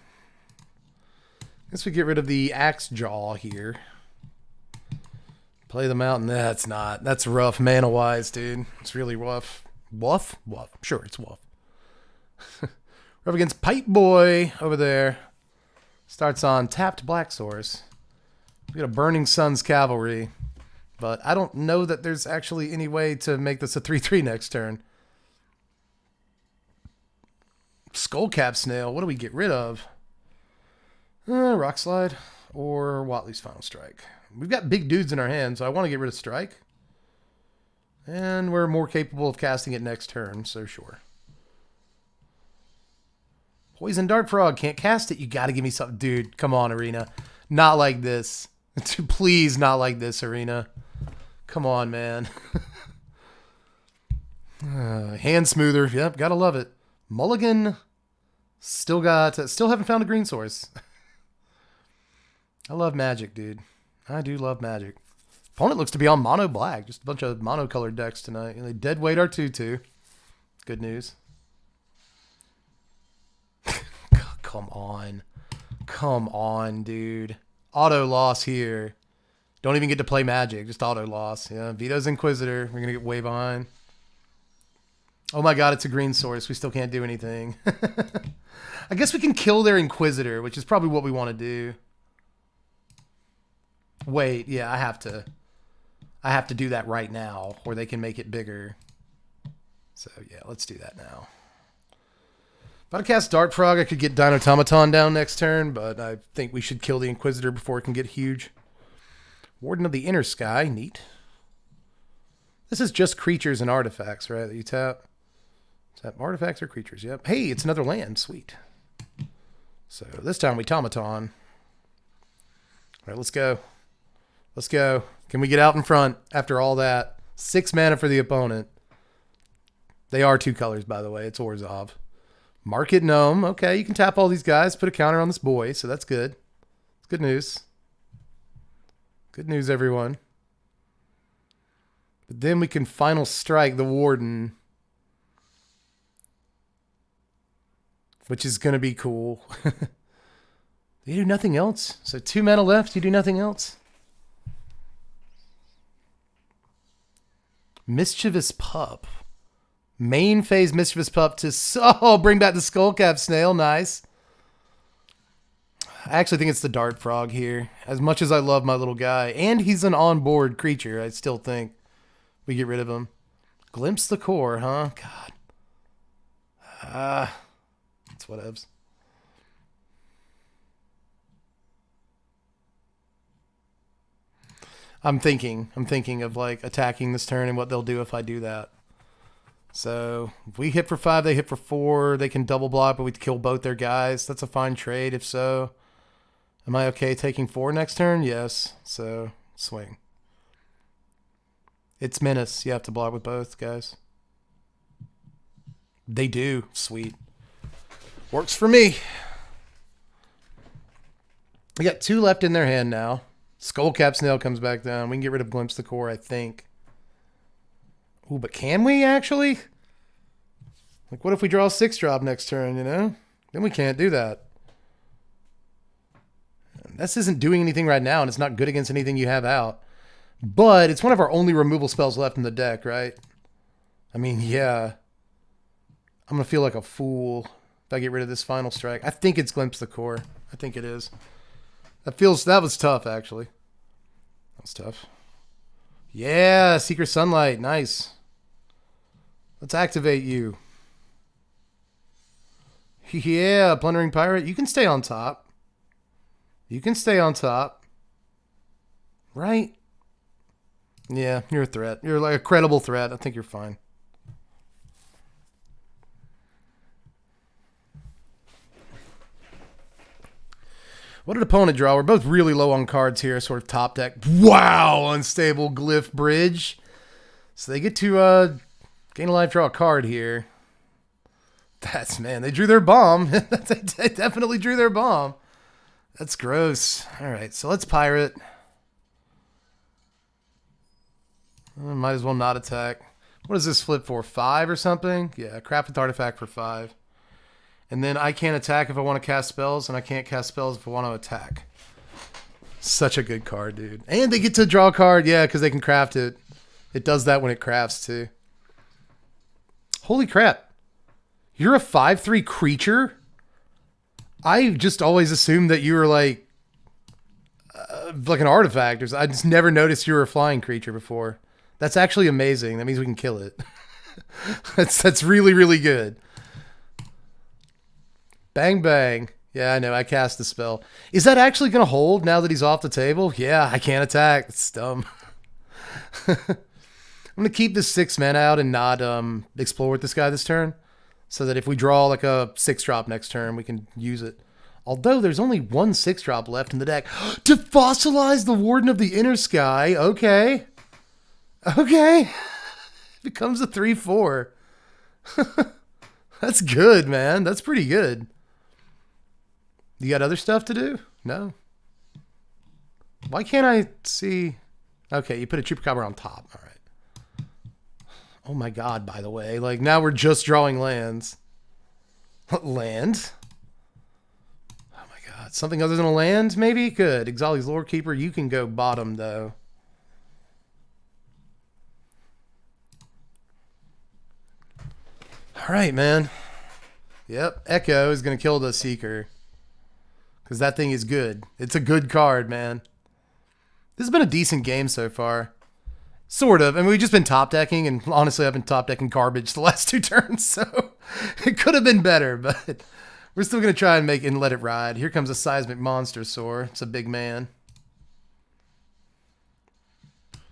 Guess we get rid of the Axe Jaw here. Play the mountain. That's not. That's rough mana-wise, dude. It's really rough. Woof? Woof. Sure, it's woof. We're up against Pipe Boy over there. Starts on tapped Black Source. We got a Burning Sun's Cavalry. But I don't know that there's actually any way to make this a 3/3 next turn. Skullcap Snail. What do we get rid of? Rock Slide or Watley's Final Strike. We've got big dudes in our hand, so I want to get rid of Strike. And we're more capable of casting it next turn, so sure. Poison Dart Frog. Can't cast it. You got to give me something. Dude, come on, Arena. Not like this. Please, not like this, Arena. Come on, man. Hand Smoother. Yep, gotta love it. Mulligan. Still haven't found a green source. I love Magic, dude. I do love Magic. Opponent looks to be on mono black. Just a bunch of mono-colored decks tonight. And they deadweight our 2/2. Good news. Come on. Come on, dude. Auto loss here. Don't even get to play Magic. Just auto loss. Yeah, Vito's Inquisitor. We're going to get way behind. Oh my god, it's a green source. We still can't do anything. I guess we can kill their Inquisitor, which is probably what we want to do. Wait, yeah, I have to do that right now, or they can make it bigger. So yeah, let's do that now. If I cast Dart Frog, I could get Dinotomaton down next turn, but I think we should kill the Inquisitor before it can get huge. Warden of the Inner Sky, neat. This is just creatures and artifacts, right, that you tap? Tap artifacts or creatures, yep. Hey, it's another land, sweet. So this time we Tomaton. All right, let's go. Let's go. Can we get out in front after all that? 6 mana for the opponent. They are 2 colors, by the way. It's Orzhov. Market Gnome. Okay, you can tap all these guys, put a counter on this boy, so that's good. It's good news. Good news, everyone. But then we can Final Strike the Warden, which is going to be cool. You do nothing else? So 2 mana left, you do nothing else? Mischievous Pup. Main phase Mischievous Pup to bring back the Skullcap Snail. Nice. I actually think it's the Dart Frog here. As much as I love my little guy, and he's an on-board creature, I still think we get rid of him. Glimpse the Core, huh? God. That's whatevs. I'm thinking of like attacking this turn and what they'll do if I do that. So if we hit for 5, they hit for 4. They can double block, but we kill both their guys. That's a fine trade if so. Am I okay taking 4 next turn? Yes. So swing. It's menace. You have to block with both guys. They do. Sweet. Works for me. We got 2 left in their hand now. Skullcap Snail comes back down. We can get rid of Glimpse the Core, I think. Ooh, but can we actually? Like, what if we draw a 6-drop next turn, you know? Then we can't do that. This isn't doing anything right now, and it's not good against anything you have out. But it's one of our only removal spells left in the deck, right? I mean, yeah. I'm going to feel like a fool if I get rid of this Final Strike. I think it's Glimpse the Core. I think it is. That was tough, actually. That was tough. Yeah, Secret Sunlight. Nice. Let's activate you. Yeah, Plundering Pirate. You can stay on top. You can stay on top. Right? Yeah, you're a threat. You're like a credible threat. I think you're fine. What did opponent draw? We're both really low on cards here, sort of top deck. Wow, Unstable Glyph Bridge. So they get to gain a life, draw a card here. Man, they drew their bomb. They definitely drew their bomb. That's gross. All right, so let's pirate. Might as well not attack. What does this flip for? 5 or something? Yeah, craft with artifact for 5. And then I can't attack if I want to cast spells, and I can't cast spells if I want to attack. Such a good card, dude. And they get to draw a card, yeah, because they can craft it. It does that when it crafts, too. Holy crap. You're a 5/3 creature? I just always assumed that you were like an artifact. I just never noticed you were a flying creature before. That's actually amazing. That means we can kill it. That's really, really good. Bang, bang. Yeah, I know. I cast the spell. Is that actually going to hold now that he's off the table? Yeah, I can't attack. It's dumb. I'm going to keep this 6 mana out and not explore with this guy this turn. So that if we draw like a 6-drop next turn, we can use it. Although there's only 1 6-drop left in the deck. To fossilize the Warden of the Inner Sky. Okay. Okay. Becomes a 3/4. That's good, man. That's pretty good. You got other stuff to do? No. Why can't I see? Okay, you put a Chupacabra on top. All right. Oh my god, by the way. Like, now we're just drawing lands. Land? Oh my god. Something other than a land, maybe? Good. Ixali's Lore Keeper. You can go bottom, though. All right, man. Yep. Echo is going to kill the Seeker. Because that thing is good. It's a good card, man. This has been a decent game so far. Sort of. I mean, we've just been top decking, and honestly, I've been top decking garbage the last 2 turns, so it could have been better, but we're still going to try and make it and let it ride. Here comes a Seismic Monster Soar. It's a big man.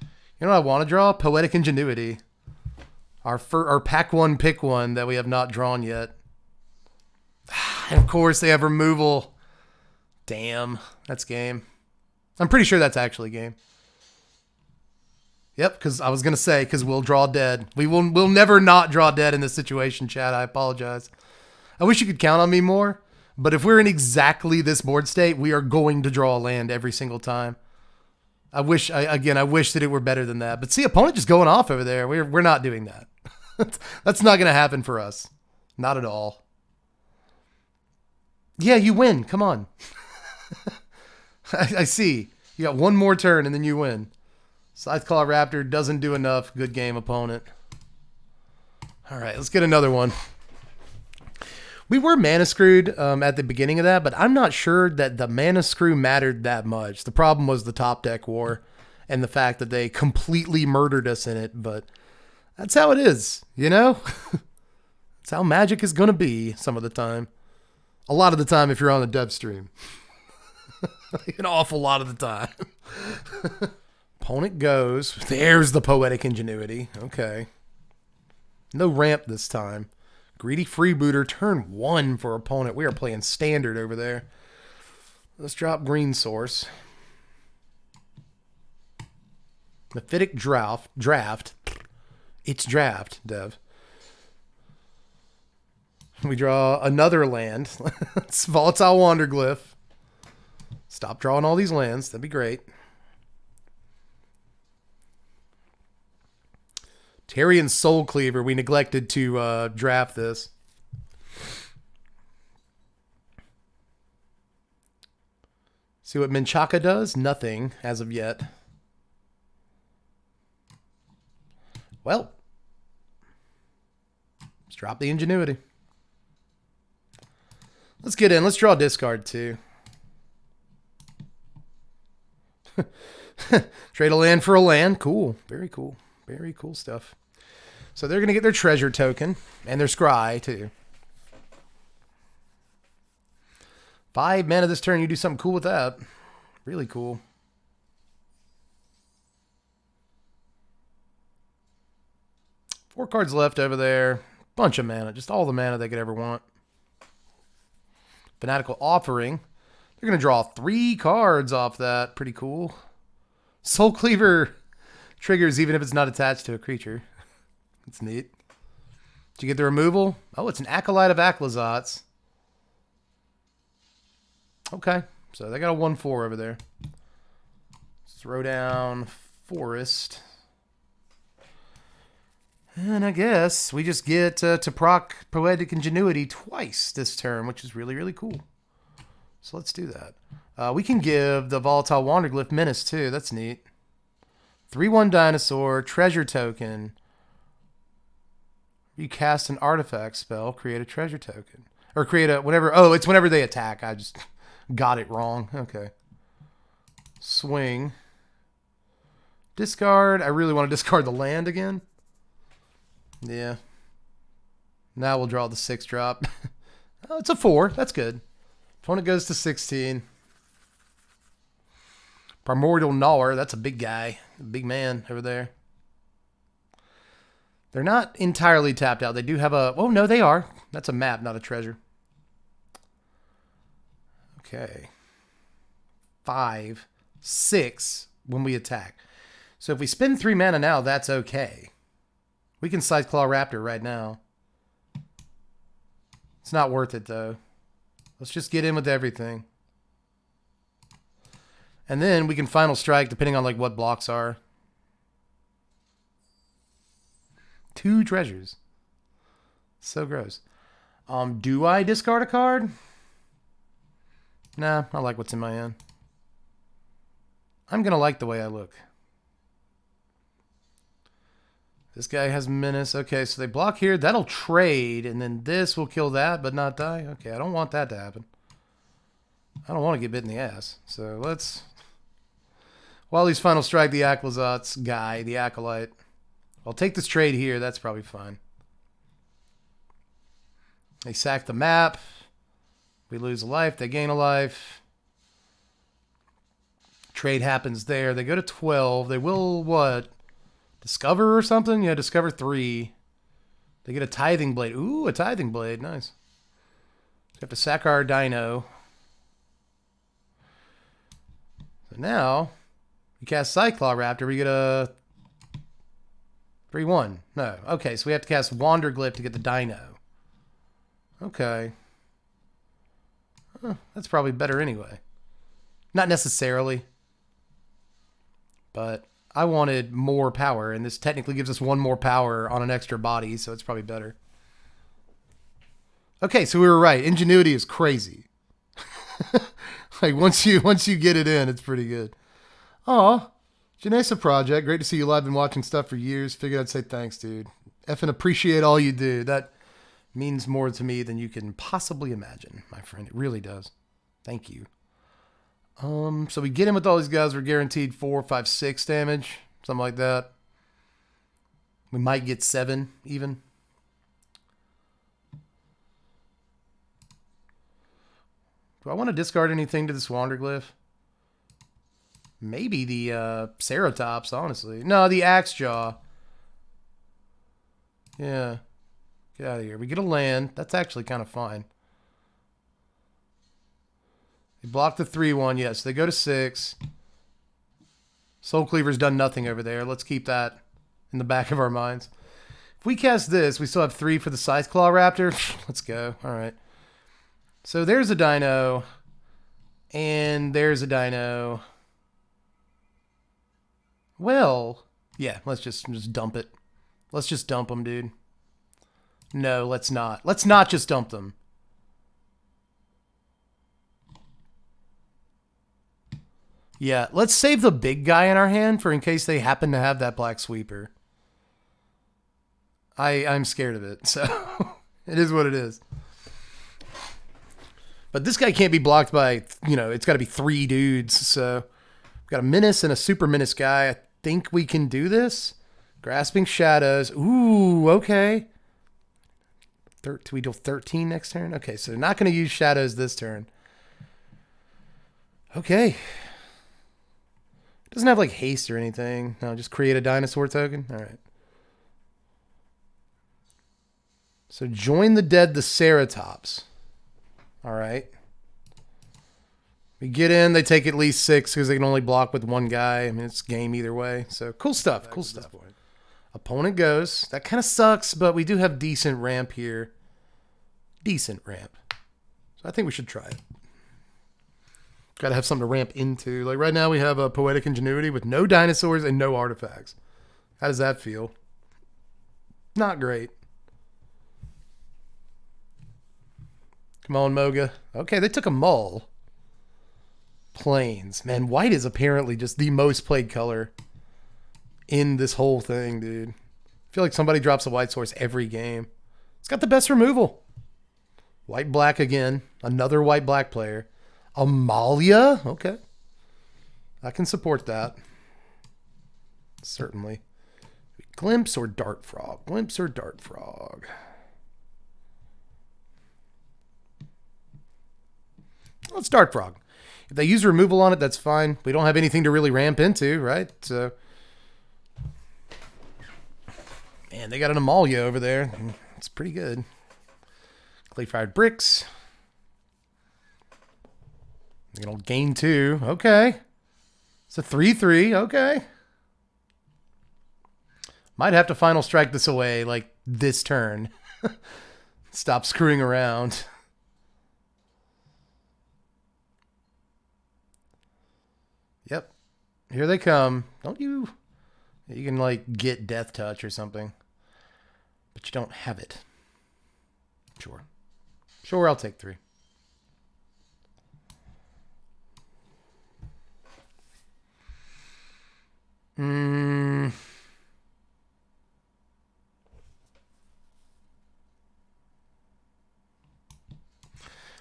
You know what I want to draw? Poetic Ingenuity. Our pack 1, pick 1 that we have not drawn yet. And of course, they have removal. Damn. That's game. I'm pretty sure that's actually game. Yep, because I was going to say, because we'll draw dead. We'll never not draw dead in this situation, Chad. I apologize. I wish you could count on me more, but if we're in exactly this board state, we are going to draw a land every single time. I wish that it were better than that. But see, opponent just going off over there. We're not doing that. That's not going to happen for us. Not at all. Yeah, you win. Come on. I see. You got 1 more turn and then you win. Scytheclaw Raptor doesn't do enough. Good game, opponent. All right, let's get another one. We were mana screwed at the beginning of that, but I'm not sure that the mana screw mattered that much. The problem was the top deck war and the fact that they completely murdered us in it, but that's how it is, you know? That's how Magic is going to be some of the time. A lot of the time if you're on the dev stream. An awful lot of the time. Opponent goes. There's the Poetic Ingenuity. Okay. No ramp this time. Greedy freebooter, turn 1 for opponent. We are playing standard over there. Let's drop green source. Mephitic draft. It's draft, Dev. We draw another land. It's Volatile Wanderglyph. Stop drawing all these lands. That'd be great. Tarian Soul Cleaver. We neglected to draft this. See what Menchaca does? Nothing as of yet. Well, let's drop the ingenuity. Let's get in. Let's draw discard too. Trade a land for a land. Cool. Very cool. Very cool stuff. So they're going to get their treasure token and their scry too. 5 mana this turn. You do something cool with that. Really cool. Four cards left over there. Bunch of mana. Just all the mana they could ever want. Fanatical Offering. They're going to draw 3 cards off that. Pretty cool. Soul Cleaver triggers even if it's not attached to a creature. That's neat. Did you get the removal? Oh, it's an Acolyte of Aclazotz. Okay. So they got a 1/4 over there. Throw down Forest. And I guess we just get to proc Poetic Ingenuity twice this turn, which is really, really cool. So let's do that. We can give the Volatile Wanderglyph Menace too. That's neat. 3/1 Dinosaur, Treasure Token. You cast an artifact spell, create a treasure token. Or create a, whenever, oh, it's whenever they attack. I just got it wrong. Okay. Swing. Discard. I really want to discard the land again. Yeah. Now we'll draw the 6-drop. Oh, it's a 4. That's good. Opponent goes to 16. Primordial Gnawer. That's a big guy. A big man over there. They're not entirely tapped out. They do have a... Oh, no, they are. That's a map, not a treasure. Okay. 5, 6 when we attack. So if we spend 3 mana now, that's okay. We can Scytheclaw Raptor right now. It's not worth it, though. Let's just get in with everything. And then we can Final Strike, depending on like what blocks are. 2 treasures. So gross. Do I discard a card? Nah, I like what's in my hand. I'm going to like the way I look. This guy has Menace. Okay, so they block here. That'll trade, and then this will kill that, but not die. Okay, I don't want that to happen. I don't want to get bit in the ass. So let's... While he's Final Strike the Aclazotz guy, the Acolyte. I'll take this trade here. That's probably fine. They sack the map. We lose a life. They gain a life. Trade happens there. They go to 12. They will, what? Discover or something? Yeah, discover 3. They get a Tithing Blade. Ooh, a Tithing Blade. Nice. We have to sack our Dino. So now, we cast Cyclaw Raptor. We get a 3/1. No. Okay, so we have to cast Wanderglyph to get the Dino. Okay. Huh, that's probably better anyway. Not necessarily. But I wanted more power, and this technically gives us 1 more power on an extra body, so it's probably better. Okay, so we were right. Ingenuity is crazy. Like once you get it in, it's pretty good. Aw. Janessa Project, great to see you live. Been watching stuff for years. Figured I'd say thanks, dude. Effing appreciate all you do. That means more to me than you can possibly imagine, my friend. It really does. Thank you. So we get in with all these guys. We're guaranteed 4, 5, 6 damage. Something like that. We might get 7 even. Do I want to discard anything to this Wanderglyph? Maybe the Ceratops, honestly. No, the Axe Jaw. Yeah. Get out of here. We get a land. That's actually kind of fine. They block the 3-1. Yes, they go to 6. Soul Cleaver's done nothing over there. Let's keep that in the back of our minds. If we cast this, we still have 3 for the Scythe Claw Raptor. Let's go. All right. So there's a dino. And there's a dino. Well, yeah, let's just dump it. Let's just dump them, dude. No, let's not. Let's not just dump them. Yeah, let's save the big guy in our hand for in case they happen to have that Black Sweeper. I'm scared of it, so it is what it is. But this guy can't be blocked by, you know, it's got to be 3 dudes. So we've got a Menace and a Super Menace guy. I think we can do this. Grasping Shadows. Ooh, okay. Do we do 13 next turn? Okay, so they're not going to use Shadows this turn. Okay. Doesn't have like haste or anything. No, just create a dinosaur token. All right. So join the dead, the Ceratops. All right. We get in. They take at least 6 because they can only block with 1 guy. I mean, it's game either way. So cool stuff. Cool stuff. Opponent goes. That kind of sucks, but we do have decent ramp here. Decent ramp. So I think we should try it. Got to have something to ramp into. Like right now we have a Poetic Ingenuity with no dinosaurs and no artifacts. How does that feel? Not great. Come on, Moga. Okay, they took a Mull. Plains. Man, white is apparently just the most played color in this whole thing, dude. I feel like somebody drops a white source every game. It's got the best removal. White-black again. Another white-black player. Amalia? Okay. I can support that. Certainly. Glimpse or Dart Frog? Glimpse or Dart Frog? Let's Dart Frog. If they use removal on it, that's fine. We don't have anything to really ramp into, right? So, man, they got an Amalia over there. It's pretty good. Clay-fired bricks. It'll gain 2. Okay. It's a 3-3. Okay. Might have to final strike this away like this turn. Stop screwing around. Yep. Here they come. Don't you... You can like get Death Touch or something. But you don't have it. Sure. Sure, I'll take 3.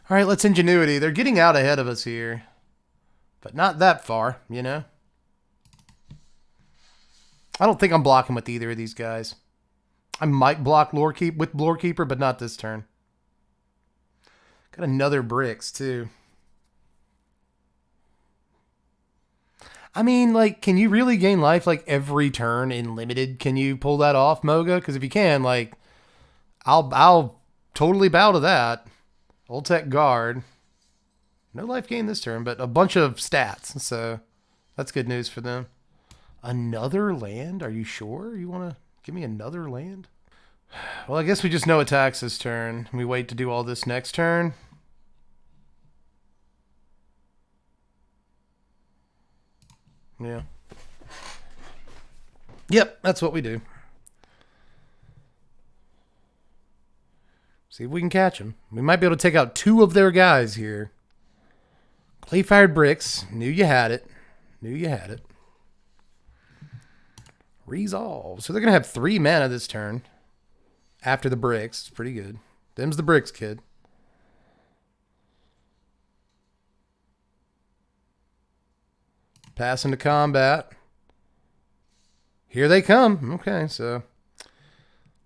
All right, let's Ingenuity. They're getting out ahead of us here. But not that far, you know? I don't think I'm blocking with either of these guys. I might block with Lorekeeper, but not this turn. Got another bricks, too. I mean, like, can you really gain life, like, every turn in Limited? Can you pull that off, Moga? Because if you can, like, I'll totally bow to that. Ultec Guard. No life gain this turn, but a bunch of stats. So that's good news for them. Another land? Are you sure? You want to give me another land? Well, I guess we just know attacks this turn. We wait to do all this next turn. Yeah. Yep, that's what we do. See if we can catch them. We might be able to take out 2 of their guys here. Clay-fired bricks. Knew you had it. Knew you had it. Resolve. So they're going to have 3 mana this turn. After the bricks. It's pretty good. Them's the bricks, kid. Pass into combat. Here they come. Okay, so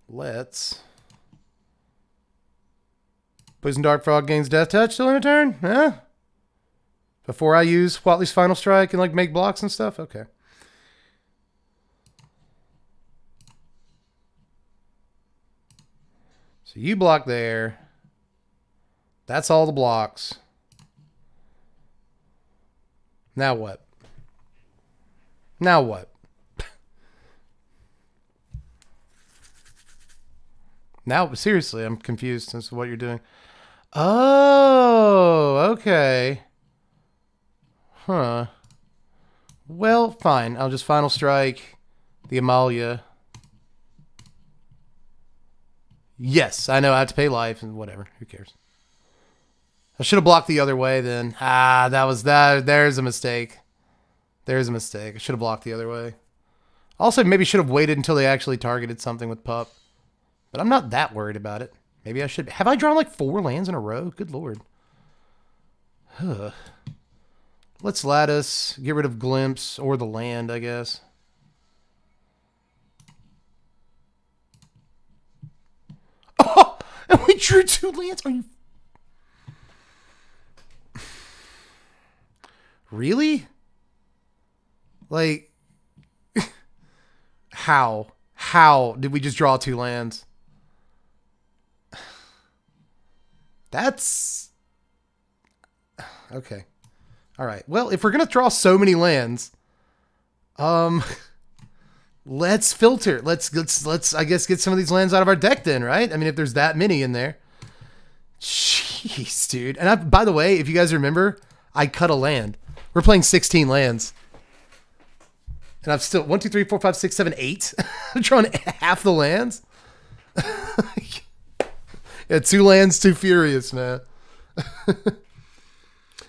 let's... Poison Dark Frog gains Death Touch still in a turn? Huh? Before I use Watley's Final Strike and like make blocks and stuff? Okay. So you block there. That's all the blocks. Now what? Now what? Now, seriously, I'm confused as to what you're doing. Oh, okay. Huh. Well, fine. I'll just Final Strike the Amalia. Yes, I know I have to pay life and whatever. Who cares? I should have blocked the other way then. Ah, that was that. There's a mistake. There's a mistake. I should have blocked the other way. Also, maybe should have waited until they actually targeted something with pup. But I'm not that worried about it. Maybe I should. Have I drawn like 4 lands in a row? Good lord. Huh. Let's Lattice. Get rid of Glimpse or the land, I guess. Oh! And we drew 2 lands? Are you... Really? Like... How? How did we just draw 2 lands? That's... Okay. All right. Well, if we're going to draw so many lands, let's filter. Let's I guess get some of these lands out of our deck then, right? I mean, if there's that many in there. Jeez, dude. And by the way, if you guys remember, I cut a land. We're playing 16 lands. And I've still 1, 2, 3, 4, 5, 6, 7, 8. I'm drawing half the lands. Yeah, 2 lands, 2 furious, man.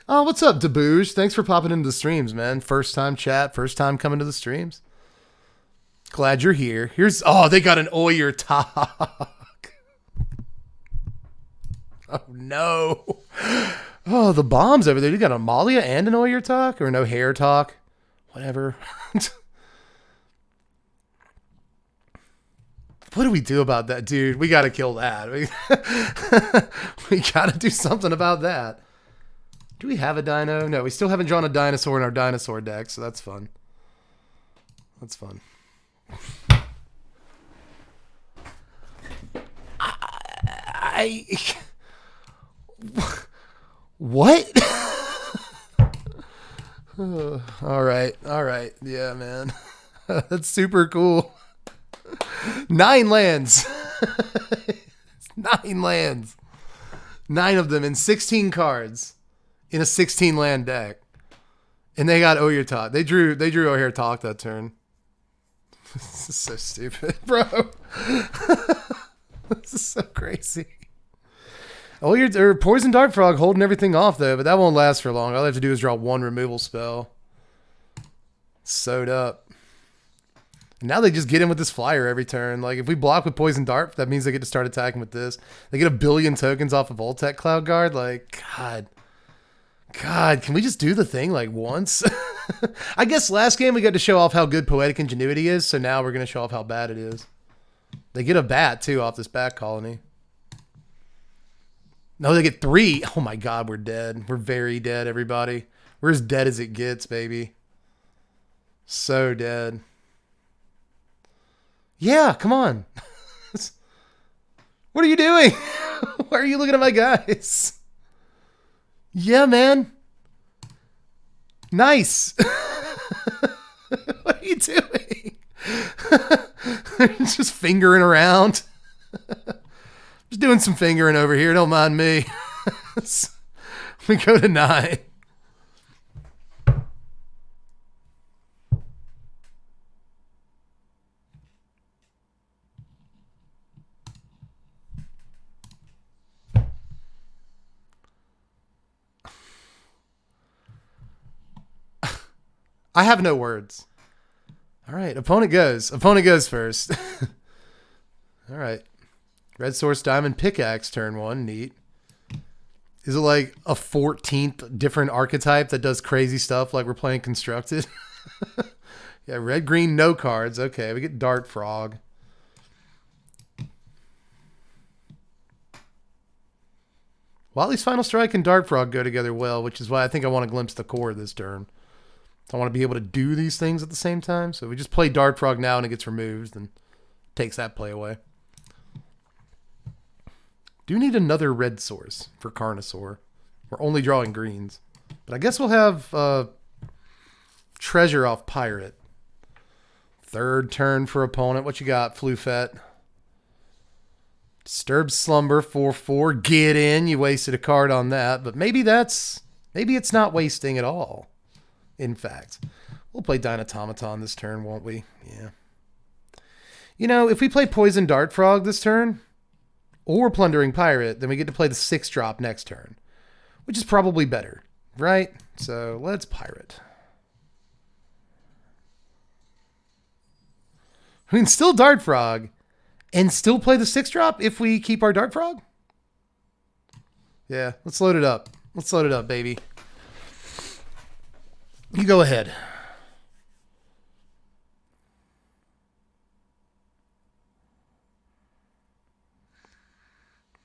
Oh, what's up, Debouche? Thanks for popping into the streams, man. First time chat, first time coming to the streams. Glad you're here. Here's they got an Oyer talk. Oh no. Oh, the bombs over there. You got an Amalia and an Oyer talk, or no hair talk, whatever. What do we do about that, dude? We got to kill that. We got to do something about that. Do we have a dino? No, we still haven't drawn a dinosaur in our dinosaur deck, so that's fun. That's fun. What? All right. Yeah, man. That's super cool. 9 lands. 9 lands. 9 of them in 16 cards. In a 16 land deck. And they got Oyer Talk. They drew Oyer Talk that turn. This is so stupid, bro. This is so crazy. Or Poison Dart Frog holding everything off though, but that won't last for long. All I have to do is draw 1 removal spell. Sewed up. And now they just get in with this flyer every turn. Like if we block with Poison Dart, that means they get to start attacking with this. They get 1 billion tokens off of Voltec Cloud Guard. Like, God, can we just do the thing like once? I guess last game we got to show off how good Poetic Ingenuity is, so now we're going to show off how bad it is. They get a bat, too, off this bat colony. No, they get 3. Oh my God, we're dead. We're very dead, everybody. We're as dead as it gets, baby. So dead. Yeah, come on. What are you doing? Why are you looking at my guys? Yeah, man. Nice. What are you doing? Just fingering around. Just doing some fingering over here. Don't mind me. We go to 9. I have no words. All right, opponent goes. Opponent goes first. All right. Red Source Diamond Pickaxe turn 1. Neat. Is it like a 14th different archetype that does crazy stuff like we're playing Constructed? Yeah, red, green, no cards. Okay, we get Dart Frog. Wally's Final Strike and Dart Frog go together well, which is why I think I want to glimpse the core this turn. I want to be able to do these things at the same time. So if we just play Dart Frog now and it gets removed, then takes that play away. Do need another red source for Carnosaur. We're only drawing greens. But I guess we'll have treasure off Pirate. Third turn for opponent. What you got, Floofet? Disturbed Slumber, 4/4. Get in. You wasted a card on that. But maybe it's not wasting at all. In fact. We'll play Dynatomaton this turn, won't we? Yeah. You know, if we play Poison Dart Frog this turn, or Plundering Pirate, then we get to play the 6-drop next turn. Which is probably better, right? So let's Pirate. We can still Dart Frog and still play the 6-drop if we keep our Dart Frog? Yeah, let's load it up. Let's load it up, baby. You go ahead.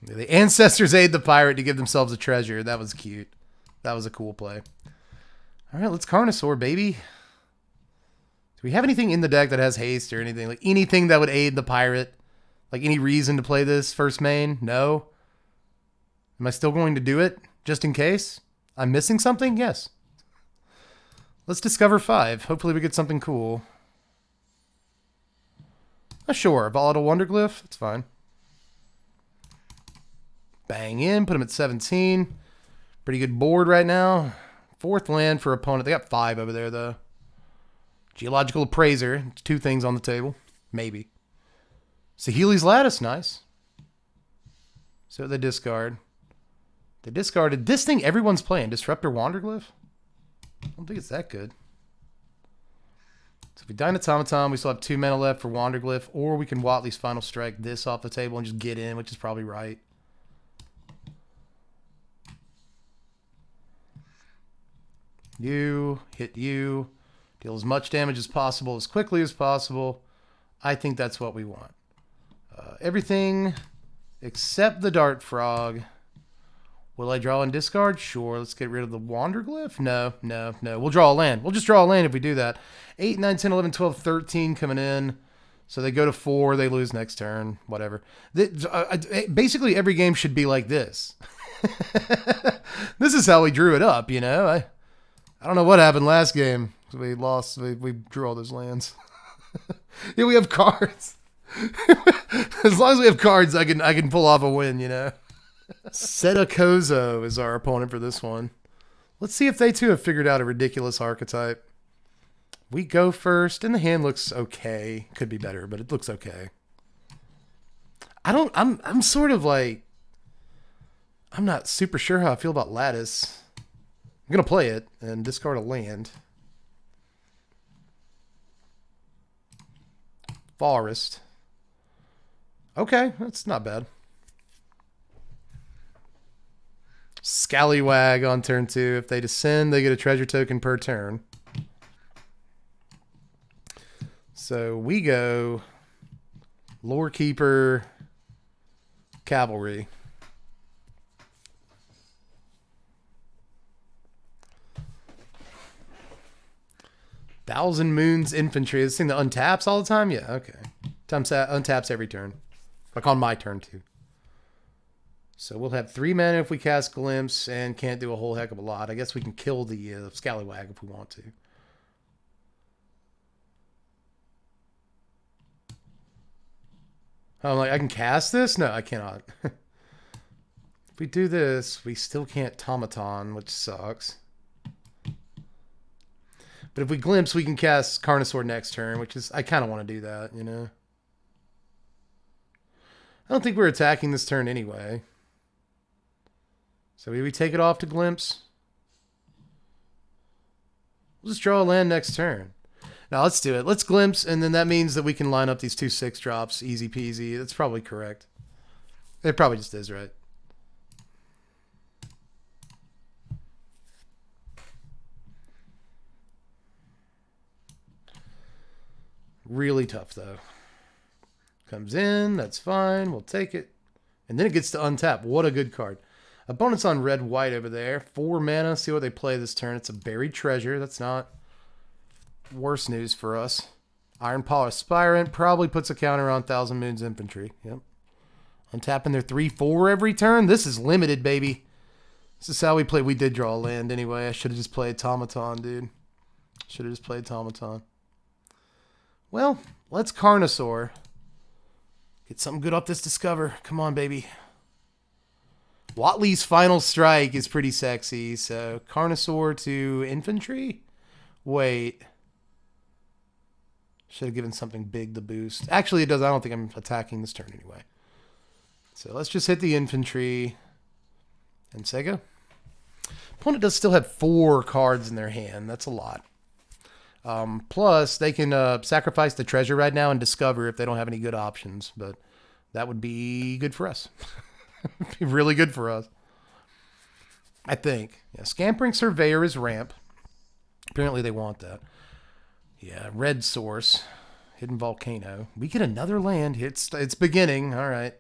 The ancestors aid the pirate to give themselves a treasure. That was cute. That was a cool play. All right, let's Carnosaur, baby. Do we have anything in the deck that has haste or anything? Like anything that would aid the pirate? Like any reason to play this first main? No? Am I still going to do it? Just in case? I'm missing something? Yes. Let's discover 5. Hopefully we get something cool. Sure, Volatile Wonderglyph. That's fine. Bang in, put him at 17. Pretty good board right now. 4th land for opponent. They got 5 over there, though. Geological Appraiser. 2 things on the table. Maybe. Saheeli's Lattice. Nice. So they discard. They discarded this thing everyone's playing. Disruptor Wanderglyph? I don't think it's that good. So if we Dynatomaton, we still have 2 mana left for Wanderglyph, or we can Watley's Final Strike this off the table and just get in, which is probably right. You, hit you, deal as much damage as possible, as quickly as possible. I think that's what we want. Everything except the Dart Frog. Will I draw and discard? Sure. Let's get rid of the Wanderglyph. No. We'll draw a land. We'll just draw a land if we do that. 8, 9, 10, 11, 12, 13 coming in. So they go to 4. They lose next turn. Whatever. Basically, every game should be like this. This is how we drew it up, you know. I don't know what happened last game. We lost. We drew all those lands. Yeah, we have cards. As long as we have cards, I can pull off a win, you know. Setakozo is our opponent for this one. Let's see if they too have figured out a ridiculous archetype. We go first, and the hand looks okay. Could be better, but it looks okay. I'm sort of like, I'm not super sure how I feel about Lattice. I'm gonna play it and discard a land. Forest. Okay, that's not bad. Scallywag on turn 2. If they descend, they get a treasure token per turn. So we go Lore Keeper, Cavalry. Thousand Moons Infantry. This thing that untaps all the time? Yeah, okay. Untaps every turn. Like on my turn, too. So we'll have 3 mana if we cast Glimpse and can't do a whole heck of a lot. I guess we can kill the Scallywag if we want to. Oh, I'm like, I can cast this? No, I cannot. If we do this, we still can't Tomaton, which sucks. But if we Glimpse, we can cast Carnosaur next turn, which is, I kind of want to do that, you know? I don't think we're attacking this turn anyway. So we take it off to Glimpse. We'll just draw a land next turn. Now let's do it. Let's Glimpse, and then that means that we can line up these 2 6-drops. Easy peasy. That's probably correct. It probably just is, right? Really tough, though. Comes in. That's fine. We'll take it. And then it gets to untap. What a good card. Opponent's on red-white over there. 4 mana. See what they play this turn. It's a Buried Treasure. That's not worse news for us. Iron Paw Aspirant probably puts a counter on Thousand Moons Infantry. Yep. Untapping their 3/4 every turn. This is limited, baby. This is how we play. We did draw a land anyway. I should have just played Automaton, dude. Should have just played Automaton. Well, let's Carnosaur. Get something good off this Discover. Come on, baby. Watley's Final Strike is pretty sexy. So, Carnosaur to Infantry? Wait. Should have given something big to boost. Actually, it does. I don't think I'm attacking this turn anyway. So, let's just hit the Infantry. And Sega. Opponent does still have 4 cards in their hand. That's a lot. Plus, they can sacrifice the treasure right now and Discover if they don't have any good options. But that would be good for us. Be really good for us. I think. Yeah, Scampering Surveyor is ramp. Apparently they want that. Yeah, Red Source. Hidden Volcano. We get another land. It's beginning. All right.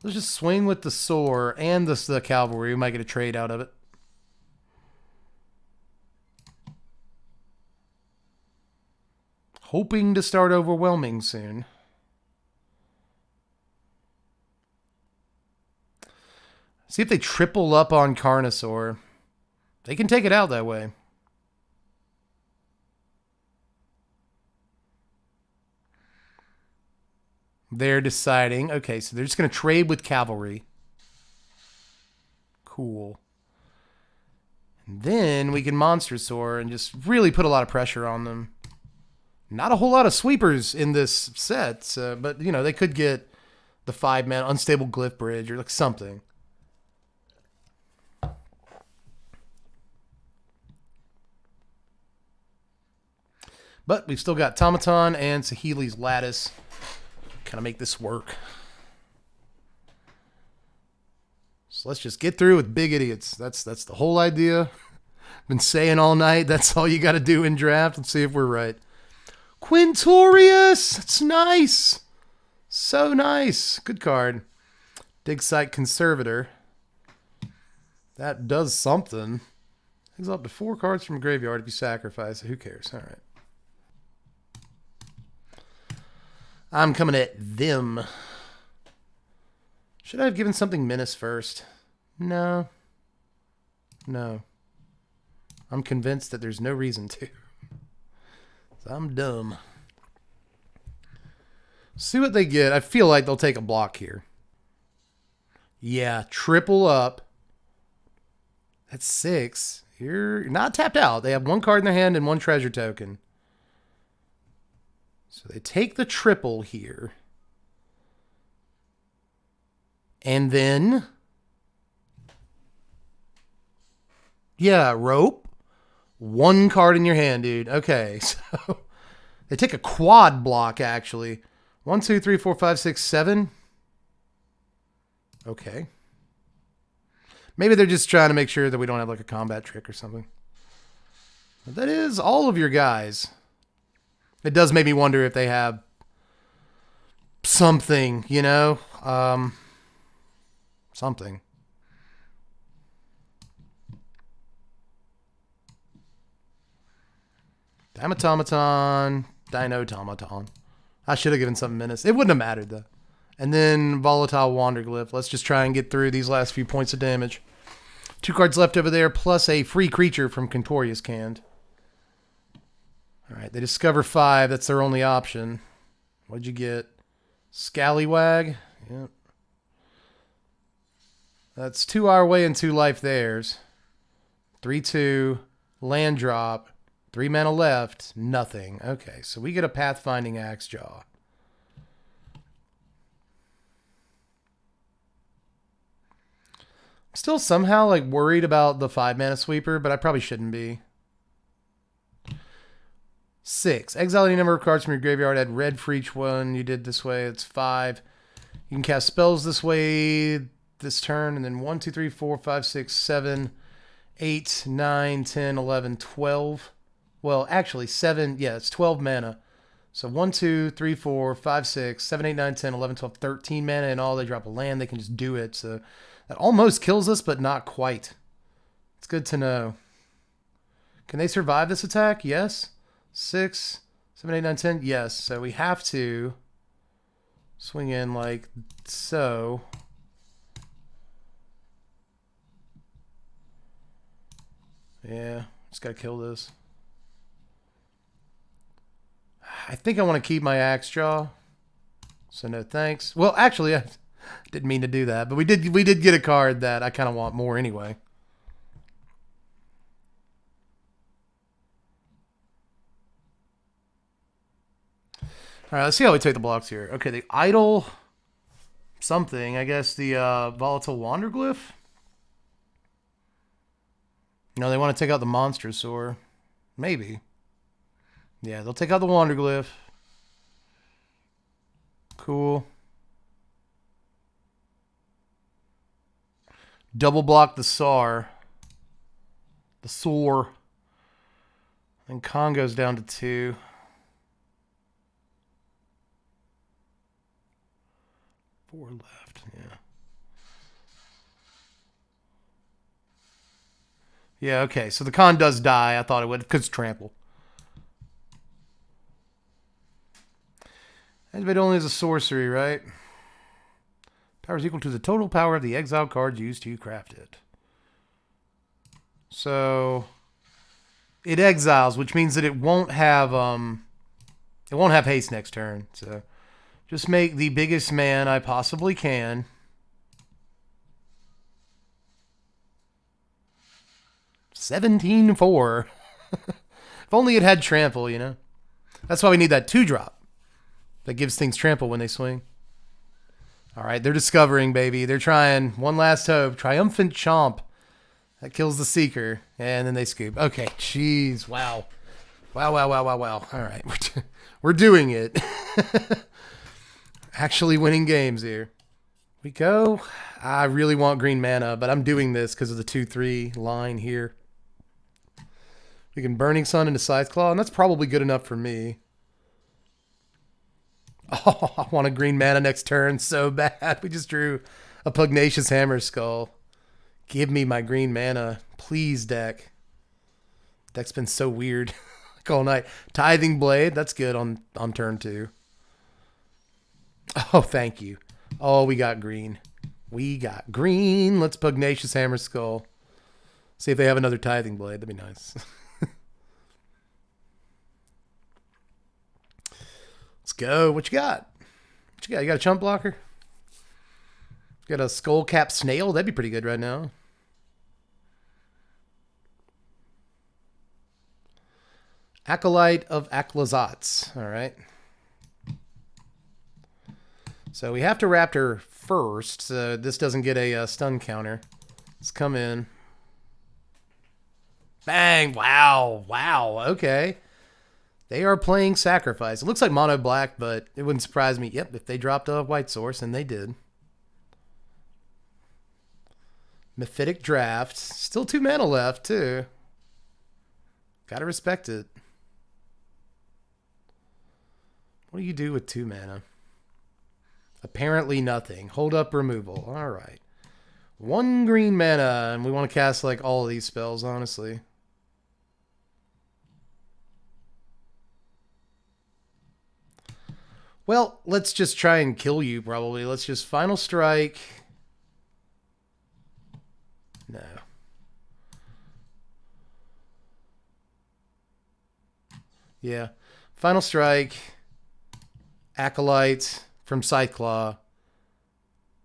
Let's just swing with the Soar and the Cavalry. We might get a trade out of it. Hoping to start overwhelming soon. See if they triple up on Carnosaur. They can take it out that way. They're deciding. Okay, so they're just going to trade with Cavalry. Cool. And then we can Monster Soar and just really put a lot of pressure on them. Not a whole lot of sweepers in this set, but, you know, they could get the 5-man Unstable Glyph Bridge or like something. But we've still got Automaton and Saheeli's Lattice. Kind of make this work. So let's just get through with big idiots. That's the whole idea. Been saying all night. That's all you got to do in draft. Let's see if we're right. Quintorius! It's nice. So nice. Good card. Dig Site Conservator. That does something. It's up to 4 cards from a graveyard if you sacrifice it. Who cares? All right. I'm coming at them. Should I have given something Menace first? No. No. I'm convinced that there's no reason to. So I'm dumb. See what they get. I feel like they'll take a block here. Yeah, triple up. That's 6. You're not tapped out. They have 1 card in their hand and 1 treasure token. So they take the triple here. And then... yeah, rope. 1 card in your hand, dude. Okay, so... they take a quad block, actually. 1, 2, 3, 4, 5, 6, 7. Okay. Maybe they're just trying to make sure that we don't have like a combat trick or something. But that is all of your guys. It does make me wonder if they have something, you know? Something. Automaton, Dino-Automaton. I should have given something Menace. It wouldn't have mattered, though. And then Volatile Wanderglyph. Let's just try and get through these last few points of damage. 2 cards left over there, plus a free creature from Quintorius Canned. All right, they discover 5. That's their only option. What'd you get? Scallywag? Yep. That's 2 our way and 2 life theirs. 3/2. Land drop. 3 mana left. Nothing. Okay, so we get a Pathfinding Axejaw. I'm still somehow like worried about the 5 mana sweeper, but I probably shouldn't be. 6. Exile any number of cards from your graveyard. Add red for each one you did this way. It's 5. You can cast spells this way this turn. And then 1, 2, 3, 4, 5, 6, 7, 8, 9, 10, 11, 12. Well, actually 7. Yeah, it's 12 mana. So 1, 2, 3, 4, 5, 6, 7, 8, 9, 10, 11, 12, 13 mana in all. They drop a land. They can just do it. So that almost kills us, but not quite. It's good to know. Can they survive this attack? Yes. 6, 7, 8, 9, 10. Yes. So we have to swing in like so. Yeah. Just got to kill this. I think I want to keep my axe jaw. So no thanks. Well, actually, I didn't mean to do that, but we did get a card that I kind of want more anyway. All right, let's see how we take the blocks here. Okay, the idle something. I guess the volatile wanderglyph. No, they want to take out the Monstrosaur. Maybe. Yeah, they'll take out the wanderglyph. Cool. Double block the Sar. The Soar. And Kong goes down to 2. Four left, yeah. Yeah, okay. So the Con does die. I thought it would, because trample. Activate only as a sorcery, right? Power is equal to the total power of the exiled cards used to craft it. So it exiles, which means that it won't have haste next turn. So just make the biggest man I possibly can. $17-4. If only it had trample, you know. That's why we need that 2-drop. That gives things trample when they swing. All right, they're discovering, baby. They're trying. One last hope. Triumphant Chomp. That kills the Seeker. And then they scoop. Okay, jeez. Wow. Wow. All right, we're doing it. Actually winning games here. We go. I really want green mana, but I'm doing this because of the 2-3 line here. We can Burning Sun into Scytheclaw, and that's probably good enough for me. Oh, I want a green mana next turn so bad. We just drew a Pugnacious Hammer Skull. Give me my green mana. Please, deck. Deck's been so weird like all night. Tithing Blade, that's good on turn 2. Oh, thank you. Oh, we got green. We got green. Let's Pugnacious Hammer Skull. See if they have another Tithing Blade. That'd be nice. Let's go. What you got? What you got? You got a chump blocker? You got a skull cap snail? That'd be pretty good right now. Acolyte of Aklazats. All right. So we have to Raptor first, so this doesn't get a stun counter. Let's come in. Bang! Wow. Wow. Okay. They are playing Sacrifice. It looks like mono black, but it wouldn't surprise me. Yep, if they dropped a white source, and they did. Mephitic Draft. Still 2 mana left, too. Gotta respect it. What do you do with 2 mana? Apparently nothing. Hold up removal. All right. 1 green mana, and we want to cast like all of these spells, honestly. Well, let's just try and kill you, probably. Let's just Final Strike. No. Yeah. Final Strike. Acolyte from Scytheclaw.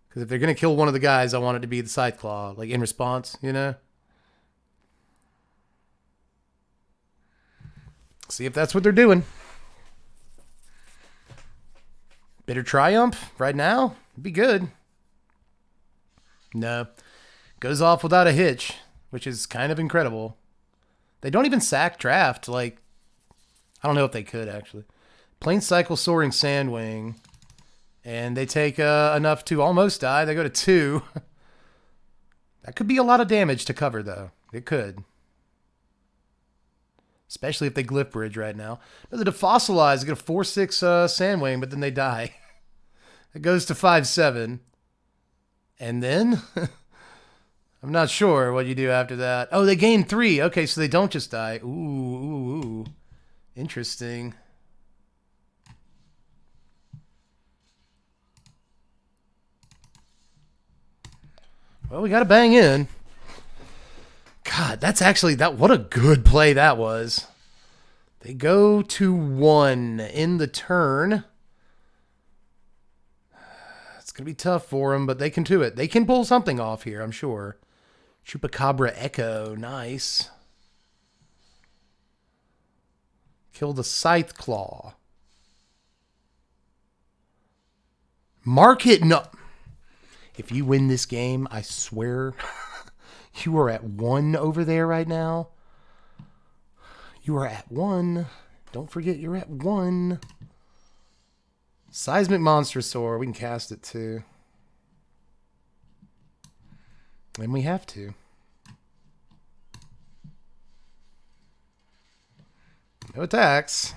Because if they're going to kill one of the guys, I want it to be the Scytheclaw. Like, in response, you know? See if that's what they're doing. Bitter Triumph right now? It'd be good. No. Goes off without a hitch, which is kind of incredible. They don't even sack draft. Like, I don't know if they could, actually. Plain Cycle Soaring Sandwing. And they take enough to almost die. They go to 2. That could be a lot of damage to cover, though. It could. Especially if they Glyph Bridge right now. But the Defossilize, they get a 4-6 Sandwing, but then they die. It goes to 5-7. And then? I'm not sure what you do after that. Oh, they gain 3. Okay, so they don't just die. Ooh. Interesting. Well, we got to bang in. God, that's actually what a good play that was. They go to 1 in the turn. It's going to be tough for them, but they can do it. They can pull something off here, I'm sure. Chupacabra Echo, nice. Kill the Scythe Claw. Market, no. If you win this game, I swear, you are at 1 over there right now. You are at 1. Don't forget you're at 1. Seismic Monstrosaur. We can cast it too. And we have to. No attacks.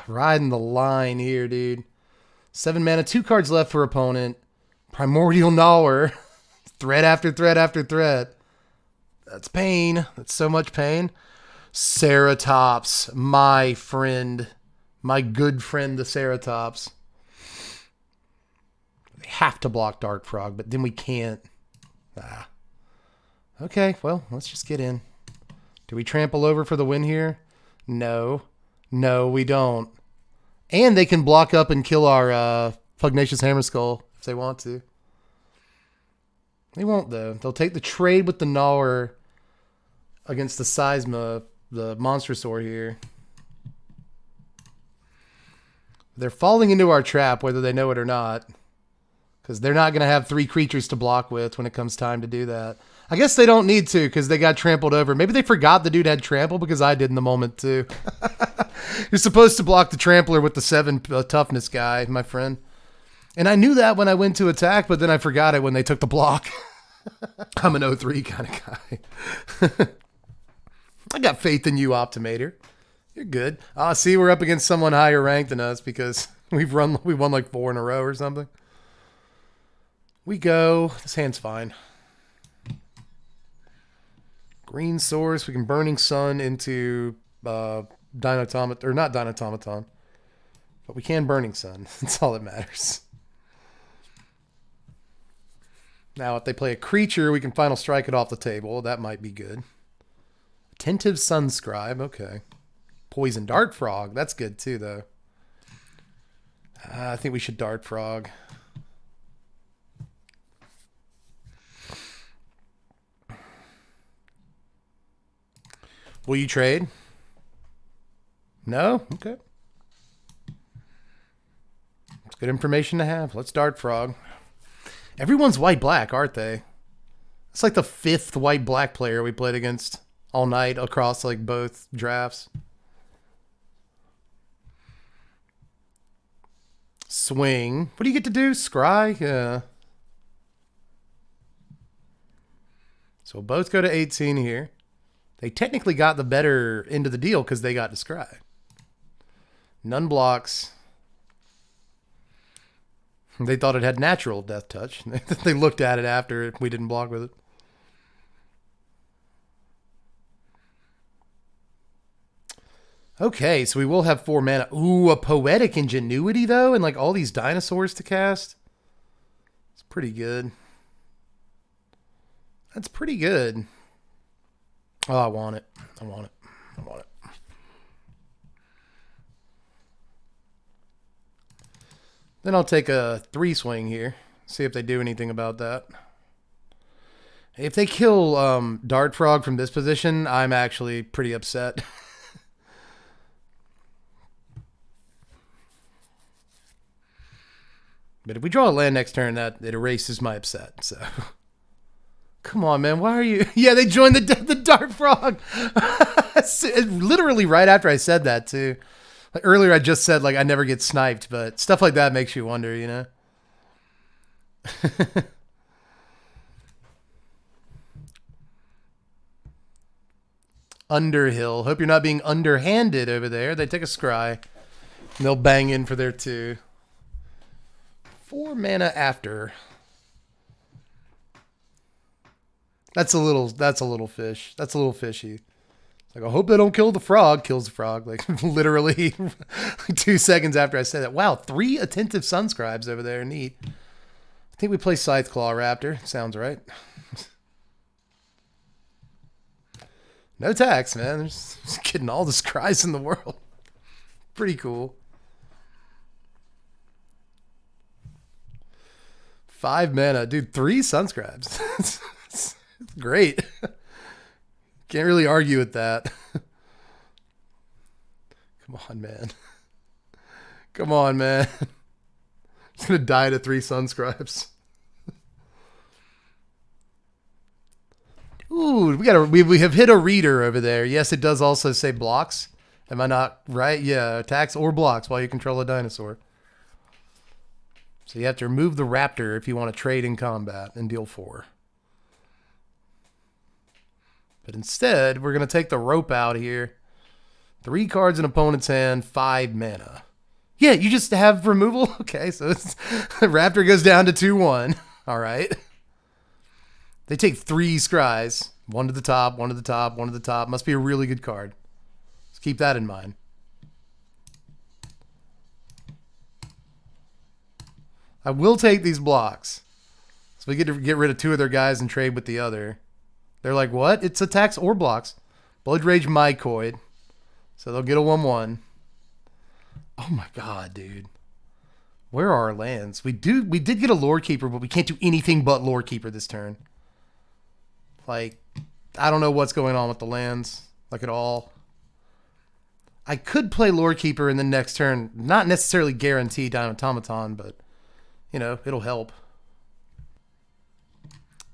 Riding the line here, dude. 7 mana, 2 cards left for opponent. Primordial Gnawer. Threat after threat after threat. That's pain. That's so much pain. Ceratops, my friend. My good friend, the Ceratops. They have to block Dark Frog, but then we can't. Okay, well, let's just get in. Do we trample over for the win here? No. No, we don't. And they can block up and kill our Pugnacious Hammerskull if they want to. They won't, though. They'll take the trade with the Gnawer against the Seisma, the Monstrosaur here. They're falling into our trap, whether they know it or not. Because they're not going to have 3 creatures to block with when it comes time to do that. I guess they don't need to because they got trampled over. Maybe they forgot the dude had trample because I did in the moment too. You're supposed to block the trampler with the 7 toughness guy, my friend. And I knew that when I went to attack, but then I forgot it when they took the block. I'm an 0-3 kind of guy. I got faith in you, Optimator. You're good. See, we're up against someone higher ranked than us because we won like 4 in a row or something. We go. This hand's fine. Green source. We can Burning Sun into Dinotomaton, or not Dinotomaton, but we can Burning Sun. That's all that matters. Now, if they play a creature, we can Final Strike it off the table. That might be good. Attentive Sunscribe. Okay. Poison Dart Frog. That's good too, though. I think we should Dart Frog. Will you trade? No? Okay. It's good information to have. Let's Dart Frog. Everyone's white-black, aren't they? It's like the 5th white-black player we played against all night across like both drafts. Swing. What do you get to do? Scry? Yeah. So we'll both go to 18 here. They technically got the better end of the deal because they got to scry. None blocks. They thought it had natural death touch. They looked at it after we didn't block with it. Okay, so we will have 4 mana. Ooh, a Poetic Ingenuity, though, and like all these dinosaurs to cast. It's pretty good. That's pretty good. Oh, I want it. I want it. I want it. Then I'll take a 3 swing here. See if they do anything about that. If they kill Dart Frog from this position, I'm actually pretty upset. But if we draw a land next turn, it erases my upset. So, come on, man. Why are you? Yeah, they joined the Dart Frog. Literally right after I said that too. Like earlier, I just said like I never get sniped, but stuff like that makes you wonder, you know. Underhill. Hope you're not being underhanded over there. They take a scry. And they'll bang in for their 2. 4 mana after. That's a little fish. That's a little fishy. Like, I hope they don't kill the frog. Kills the frog. Like, literally 2 seconds after I said that. Wow, 3 Attentive Sunscribes over there. Neat. think we play Scythe Claw Raptor. Sounds right. No tax, man. There's getting all the scries in the world. Pretty cool. 5 mana. Dude, 3 Sunscribes. It's great. Can't really argue with that. Come on, man. Come on, man. Just gonna die to 3 Sunscribes. Ooh, we have hit a reader over there. Yes, it does also say blocks. Am I not right? Yeah, attacks or blocks while you control a dinosaur. So you have to remove the raptor if you want to trade in combat and deal 4. But instead, we're going to take the rope out here. 3 cards in opponent's hand, 5 mana. Yeah, you just have removal? Okay, so the raptor goes down to 2/1. All right. They take 3 scries. 1 to the top, 1 to the top, 1 to the top. Must be a really good card. Let's keep that in mind. I will take these blocks. So we get to get rid of 2 of their guys and trade with the other. They're like, what? It's attacks or blocks. Blood Rage Mycoid. So they'll get a 1/1. Oh my god, dude. Where are our lands? We did get a Lore Keeper, but we can't do anything but Lore Keeper this turn. Like, I don't know what's going on with the lands, like at all. I could play Lore Keeper in the next turn. Not necessarily guarantee Automaton, but, you know, it'll help.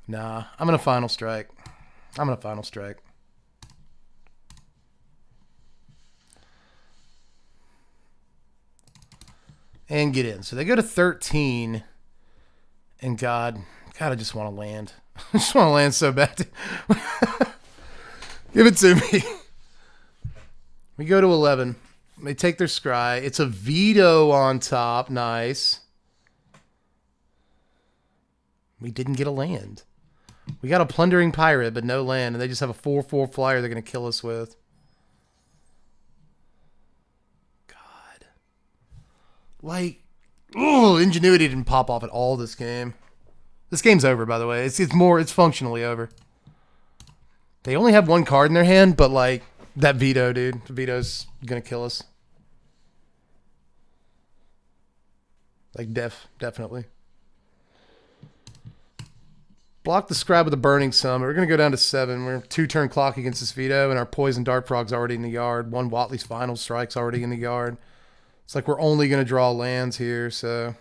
Nah, I'm going to Final Strike. I'm going to Final Strike. And get in. So they go to 13. And God, I just want to land. I just want to land so bad. Give it to me. We go to 11. They take their scry. It's a veto on top. Nice. We didn't get a land. We got a plundering pirate, but no land. And they just have a 4/4 flyer they're going to kill us with. God. Like, oh, Ingenuity didn't pop off at all this game. This game's over, by the way. It's functionally over. They only have 1 card in their hand, but like that veto, dude. The veto's gonna kill us. Like definitely. Block the scribe with a burning summon. We're gonna go down to 7. We're 2-turn clock against this veto, and our poison dart frog's already in the yard. 1 Watley's Final Strike's already in the yard. It's like we're only gonna draw lands here, so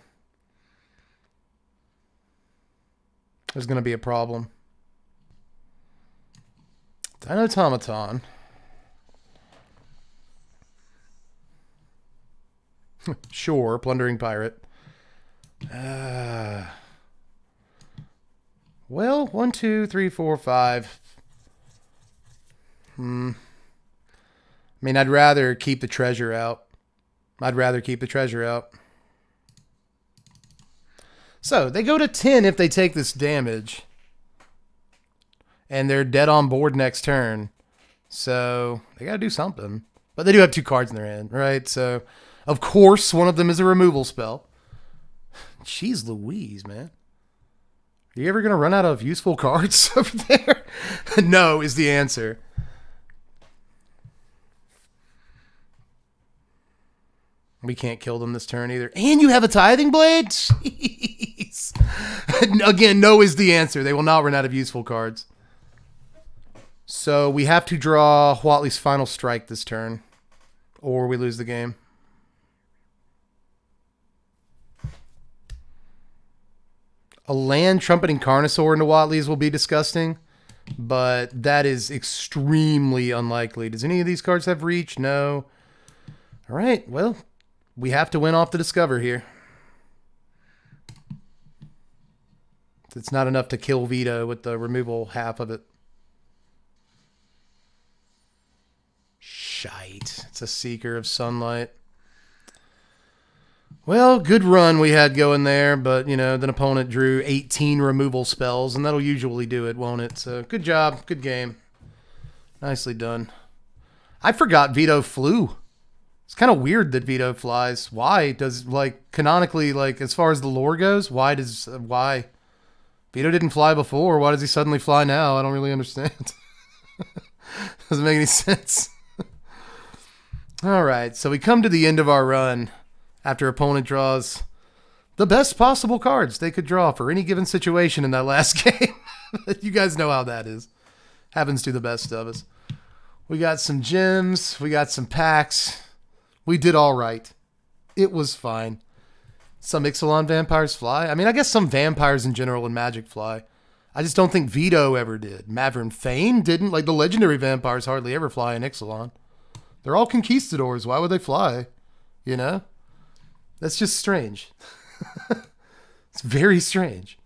there's going to be a problem. Dinoautomaton. Sure, plundering pirate. Well, 1, 2, 3, 4, 5. I mean, I'd rather keep the treasure out. So, they go to 10 if they take this damage. And they're dead on board next turn. So, they got to do something. But they do have 2 cards in their hand, right? So, of course, one of them is a removal spell. Jeez Louise, man. Are you ever going to run out of useful cards over there? No is the answer. We can't kill them this turn either. And you have a Tithing Blade? Jeez. Again, no is the answer. They will not run out of useful cards. So we have to draw Watley's Final Strike this turn, or we lose the game. A land Trumpeting Carnosaur into Watley's will be disgusting, but that is extremely unlikely. Does any of these cards have reach? No. All right, well, we have to win off the Discover here. It's not enough to kill Veto with the removal half of it. Shite. It's a Seeker of Sunlight. Well, good run we had going there, but, you know, the opponent drew 18 removal spells, and that'll usually do it, won't it? So, good job. Good game. Nicely done. I forgot Veto flew. It's kind of weird that Vito flies. Why does, like, canonically, like, as far as the lore goes, why Vito didn't fly before? Why does he suddenly fly now? I don't really understand. Doesn't make any sense. All right, so we come to the end of our run after opponent draws the best possible cards they could draw for any given situation in that last game. You guys know how that is. Happens to the best of us. We got some gems. We got some packs. We did all right. It was fine. Some Ixalan vampires fly. I mean, I guess some vampires in general in Magic fly. I just don't think Vito ever did. Maverick Fane didn't. Like, the legendary vampires hardly ever fly in Ixalan. They're all conquistadors. Why would they fly? You know? That's just strange. It's very strange.